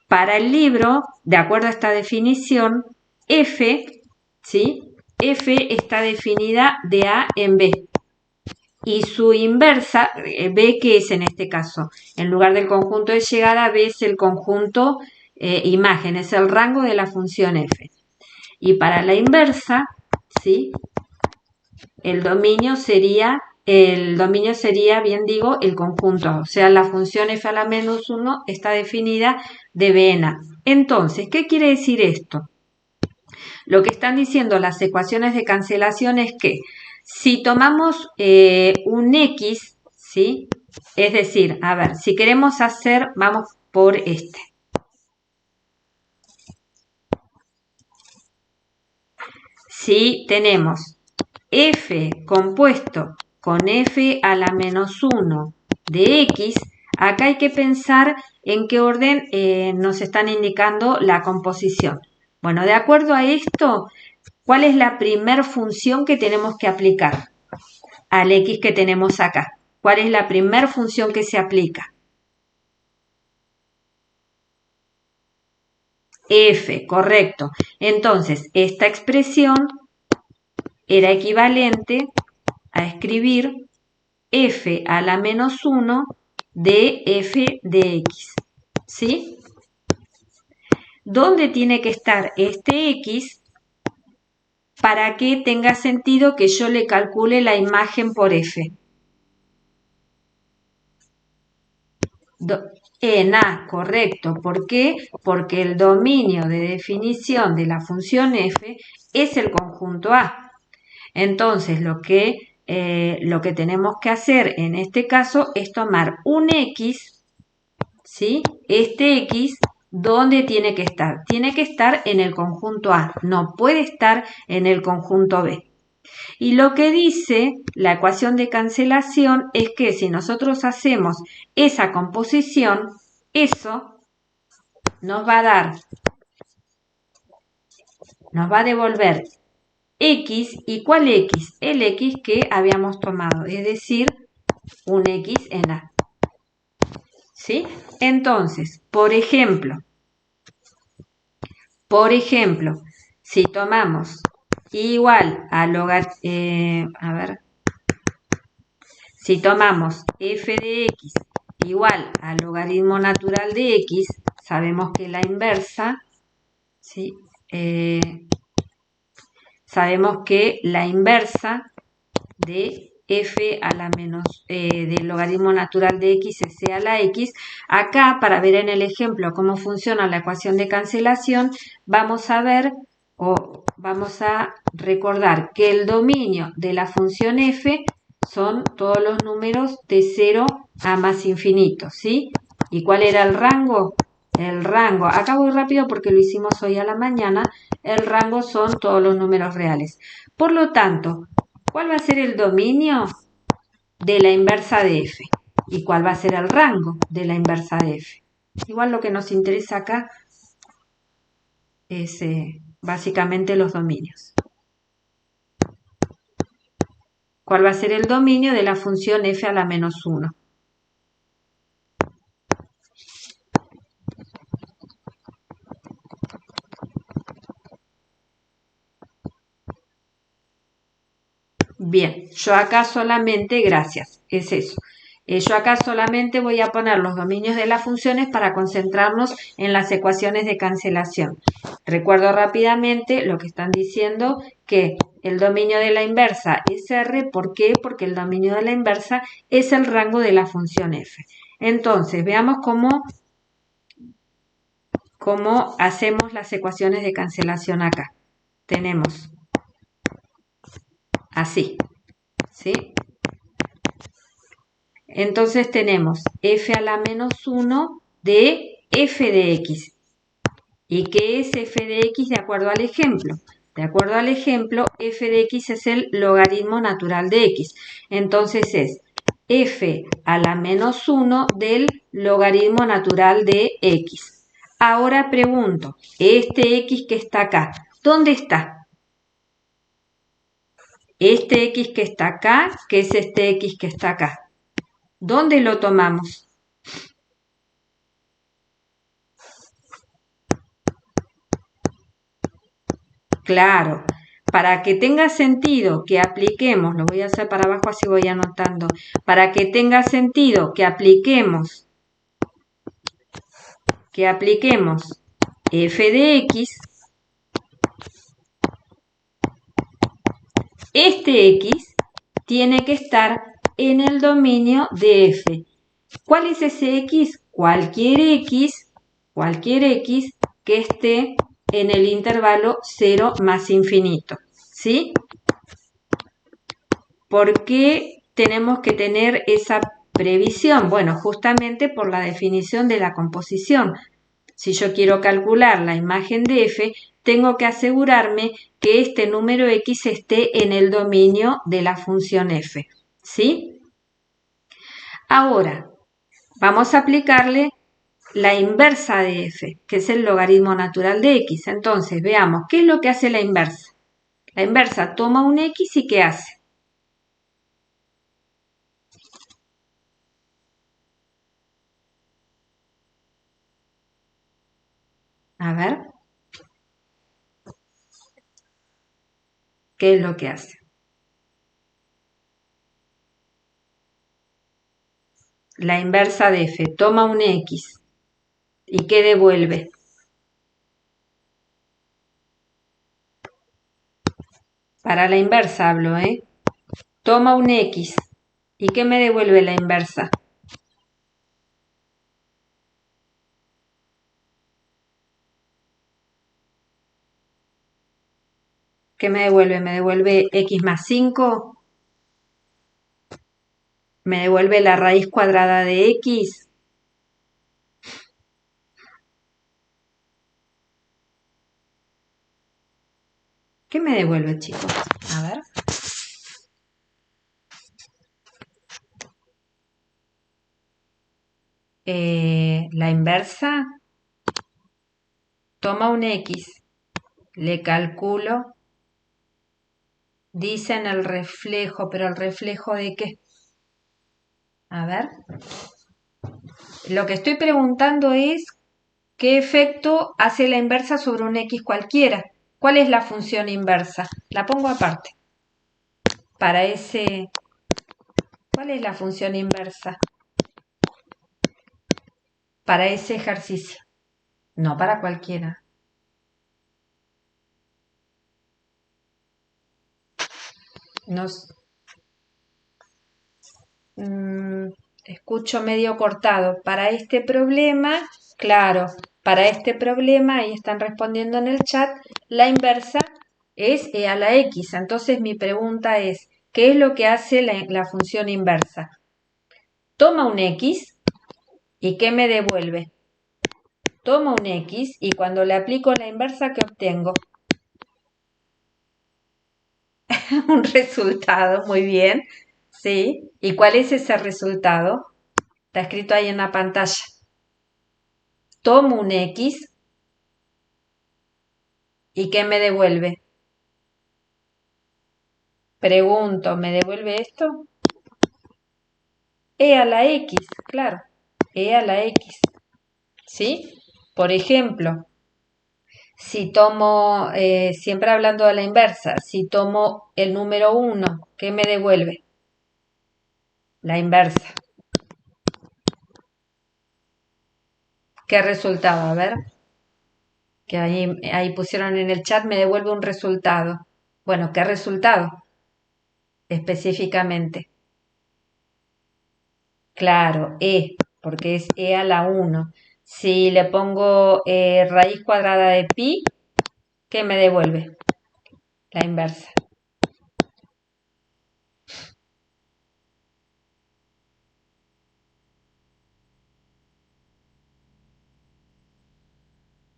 para el libro, de acuerdo a esta definición, f, ¿sí? F está definida de A en B. Y su inversa, B, ¿qué es en este caso? En lugar del conjunto de llegada, B es el conjunto imagen, es el rango de la función f. Y para la inversa, ¿sí? El dominio sería, bien digo, el conjunto. O sea, la función f a la menos 1 está definida de B en A. Entonces, ¿qué quiere decir esto? Lo que están diciendo las ecuaciones de cancelación es que si tomamos un x, ¿sí? Es decir, a ver, si queremos hacer, vamos por este. Si tenemos f compuesto con f a la menos 1 de x, acá hay que pensar en qué orden nos están indicando la composición. Bueno, de acuerdo a esto, ¿cuál es la primer función que tenemos que aplicar al x que tenemos acá? ¿Cuál es la primer función que se aplica? F, correcto. Entonces, esta expresión era equivalente a escribir f a la menos 1 de f de x. ¿Sí? ¿Dónde tiene que estar este x para que tenga sentido que yo le calcule la imagen por f? En A, correcto. ¿Por qué? Porque el dominio de definición de la función f es el conjunto A. Entonces, lo que tenemos que hacer en este caso es tomar un x, ¿sí? Este x, ¿dónde tiene que estar? Tiene que estar en el conjunto A, no puede estar en el conjunto B. Y lo que dice la ecuación de cancelación es que si nosotros hacemos esa composición, eso nos va a devolver x. ¿Y cuál x? El x que habíamos tomado, es decir, un x en A. ¿Sí? Entonces, por ejemplo, si tomamos igual a si tomamos f de x igual al logaritmo natural de x, sabemos que la inversa, ¿sí? Sabemos que la inversa de f a la menos del logaritmo natural de x es c a la x. Acá, para ver en el ejemplo cómo funciona la ecuación de cancelación, vamos a ver o vamos a recordar que el dominio de la función f son todos los números de 0 a más infinito, ¿sí? ¿Y cuál era el rango? El rango, acá voy rápido porque lo hicimos hoy a la mañana, el rango son todos los números reales. Por lo tanto, ¿cuál va a ser el dominio de la inversa de f? ¿Y cuál va a ser el rango de la inversa de f? Igual lo que nos interesa acá es básicamente los dominios. ¿Cuál va a ser el dominio de la función f a la menos 1? Bien, yo acá solamente, gracias, es eso. Yo acá solamente voy a poner los dominios de las funciones para concentrarnos en las ecuaciones de cancelación. Recuerdo rápidamente lo que están diciendo, que el dominio de la inversa es R. ¿Por qué? Porque el dominio de la inversa es el rango de la función f. Entonces, veamos cómo hacemos las ecuaciones de cancelación acá. Tenemos así, ¿sí? Entonces tenemos f a la menos 1 de f de x. ¿Y qué es f de x de acuerdo al ejemplo? De acuerdo al ejemplo, f de x es el logaritmo natural de x. Entonces es f a la menos 1 del logaritmo natural de x. Ahora pregunto, este x que está acá, ¿dónde está? Este x que está acá, ¿qué es este x que está acá? ¿Dónde lo tomamos? Claro, para que tenga sentido que apliquemos, lo voy a hacer para abajo así voy anotando, para que tenga sentido que apliquemos f de x, este x tiene que estar en el dominio de f. ¿Cuál es ese x? Cualquier x que esté en el intervalo 0 más infinito, ¿sí? ¿Por qué tenemos que tener esa previsión? Bueno, justamente por la definición de la composición. Si yo quiero calcular la imagen de f, tengo que asegurarme que este número x esté en el dominio de la función f, ¿sí? Ahora, vamos a aplicarle la inversa de f, que es el logaritmo natural de x. Entonces, veamos, ¿qué es lo que hace la inversa? La inversa toma un x y ¿qué hace? A ver, ¿qué es lo que hace? La inversa de f toma un x. ¿Y qué devuelve? Para la inversa hablo, ¿eh? Toma un x. ¿Y qué me devuelve la inversa? ¿Qué me devuelve? ¿Me devuelve x más 5? ¿Me devuelve la raíz cuadrada de x? ¿Qué me devuelve, chicos? A ver. La inversa toma un x, le calculo, dice en el reflejo, pero ¿el reflejo de qué? A ver. Lo que estoy preguntando es ¿qué efecto hace la inversa sobre un x cualquiera? ¿Cuál es la función inversa? La pongo aparte. Para ese... ¿Cuál es la función inversa? Para ese ejercicio. No para cualquiera. Nos... escucho medio cortado. Para este problema, claro, para este problema, ahí están respondiendo en el chat, la inversa es e a la x. Entonces mi pregunta es, ¿qué es lo que hace la función inversa? Toma un x y ¿qué me devuelve? Toma un x y cuando le aplico la inversa, ¿qué obtengo? Un resultado, muy bien. ¿Sí? ¿Y cuál es ese resultado? Está escrito ahí en la pantalla. tomo un X y ¿qué me devuelve? Pregunto, ¿me devuelve esto? E a la X, claro, E a la X, ¿sí? Por ejemplo, si tomo, siempre hablando a la inversa, si tomo el número 1, ¿qué me devuelve? La inversa. ¿Qué resultado? A ver, que ahí pusieron en el chat, me devuelve un resultado. Bueno, ¿qué resultado? Específicamente. Claro, porque es E a la 1. Si le pongo raíz cuadrada de pi, ¿qué me devuelve? La inversa.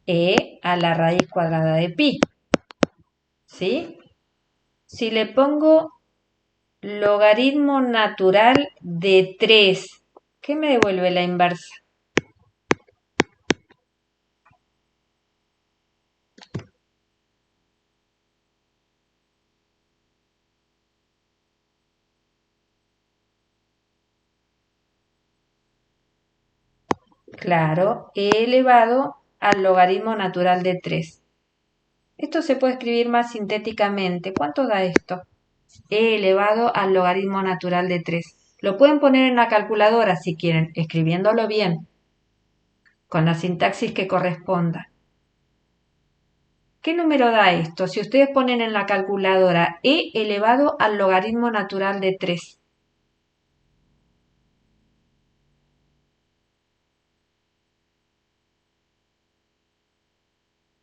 E a la raíz cuadrada de pi. ¿Sí? Si le pongo logaritmo natural de 3, ¿qué me devuelve la inversa? Claro, e elevado al logaritmo natural de 3. Esto se puede escribir más sintéticamente. ¿Cuánto da esto? E elevado al logaritmo natural de 3. Lo pueden poner en la calculadora si quieren, escribiéndolo bien, con la sintaxis que corresponda. ¿Qué número da esto? Si ustedes ponen en la calculadora e elevado al logaritmo natural de 3.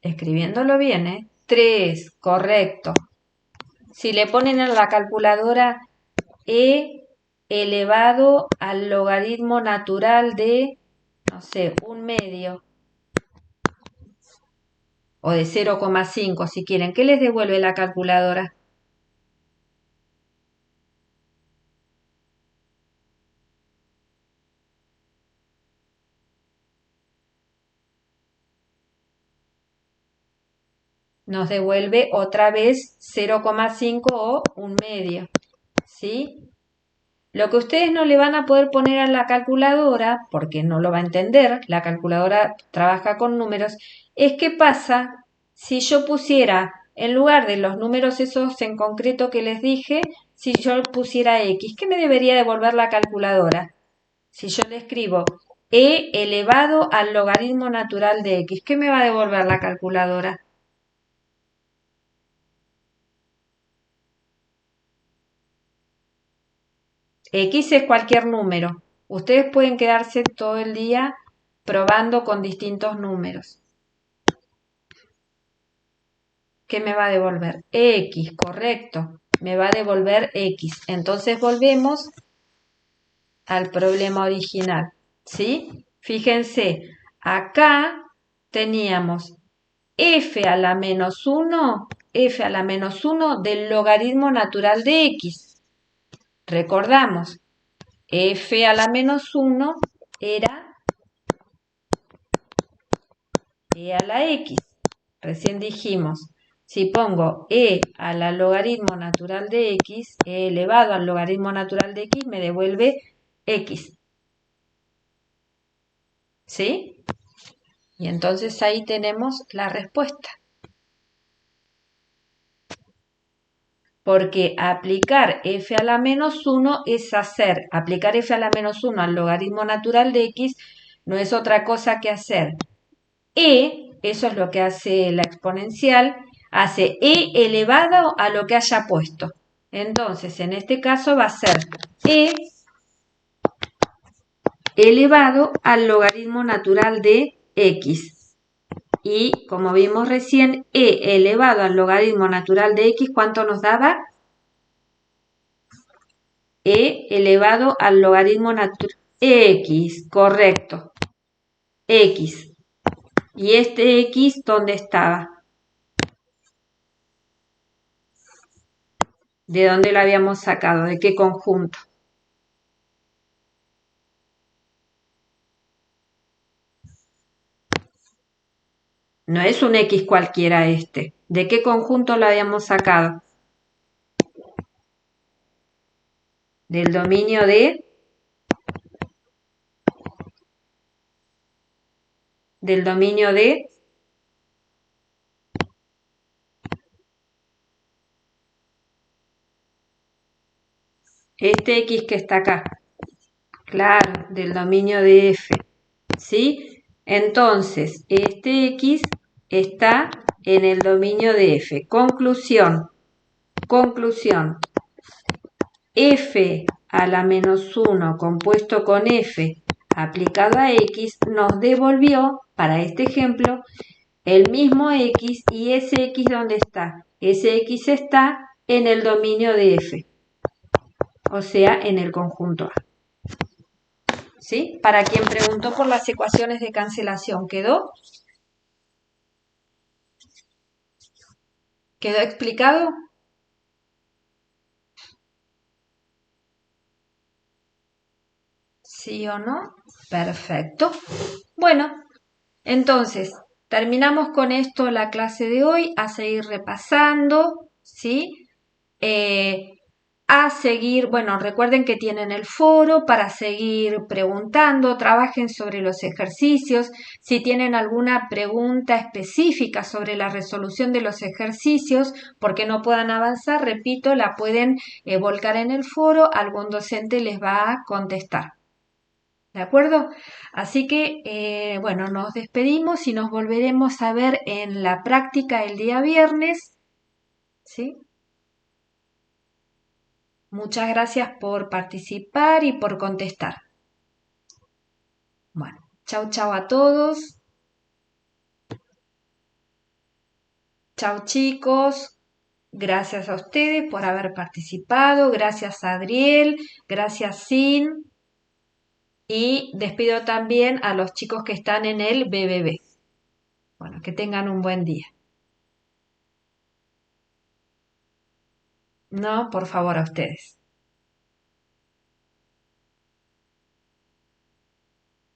Escribiéndolo bien, ¿eh? 3, correcto. Si le ponen en la calculadora e elevado al logaritmo natural de, no sé, 1/2 o de 0,5 si quieren, ¿qué les devuelve la calculadora? Nos devuelve otra vez 0,5 o 1/2, ¿sí? Lo que ustedes no le van a poder poner a la calculadora, porque no lo va a entender, la calculadora trabaja con números, es qué pasa si yo pusiera, en lugar de los números esos en concreto que les dije, si yo pusiera X, ¿qué me debería devolver la calculadora? Si yo le escribo E elevado al logaritmo natural de X, ¿qué me va a devolver la calculadora? X es cualquier número. Ustedes pueden quedarse todo el día probando con distintos números. ¿Qué me va a devolver? X, correcto. Me va a devolver X. Entonces volvemos al problema original. ¿Sí? Fíjense, acá teníamos f a la menos 1, f a la menos 1 del logaritmo natural de X. Recordamos, f a la menos 1 era e a la X. Recién dijimos, si pongo e a la logaritmo natural de X, e elevado al logaritmo natural de X, me devuelve X. ¿Sí? Y entonces ahí tenemos la respuesta. Porque aplicar f a la menos 1 es aplicar f a la menos 1 al logaritmo natural de X no es otra cosa que hacer eso es lo que hace la exponencial, hace e elevado a lo que haya puesto. Entonces, en este caso va a ser e elevado al logaritmo natural de x. Y como vimos recién, e elevado al logaritmo natural de x, ¿cuánto nos daba? E elevado al logaritmo natural x, correcto, x. ¿Y este x dónde estaba? ¿De dónde lo habíamos sacado? ¿De qué conjunto? No es un X cualquiera este. ¿De qué conjunto lo habíamos sacado? Del dominio de... Del dominio de... Este X que está acá. Claro, del dominio de F. ¿Sí? Entonces, este X está en el dominio de F. Conclusión. Conclusión. F a la menos 1 compuesto con F aplicado a X nos devolvió, para este ejemplo, el mismo X y ese X ¿dónde está? Ese X está en el dominio de F, o sea, en el conjunto A. ¿Sí? Para quien preguntó por las ecuaciones de cancelación, ¿quedó? ¿Quedó explicado? ¿Sí o no? Perfecto. Bueno, entonces, terminamos con esto la clase de hoy, a seguir repasando, ¿sí? A seguir, bueno, recuerden que tienen el foro para seguir preguntando, trabajen sobre los ejercicios, si tienen alguna pregunta específica sobre la resolución de los ejercicios, porque no puedan avanzar, repito, la pueden volcar en el foro, algún docente les va a contestar. ¿De acuerdo? Así que, bueno, nos despedimos y nos volveremos a ver en la práctica el día viernes, ¿sí? Muchas gracias por participar y por contestar. Bueno, chau chau a todos. Chau chicos. Gracias a ustedes por haber participado. Gracias a Adriel. Gracias Sin. Y despido también a los chicos que están en el BBB. Bueno, que tengan un buen día. No, por favor, a ustedes.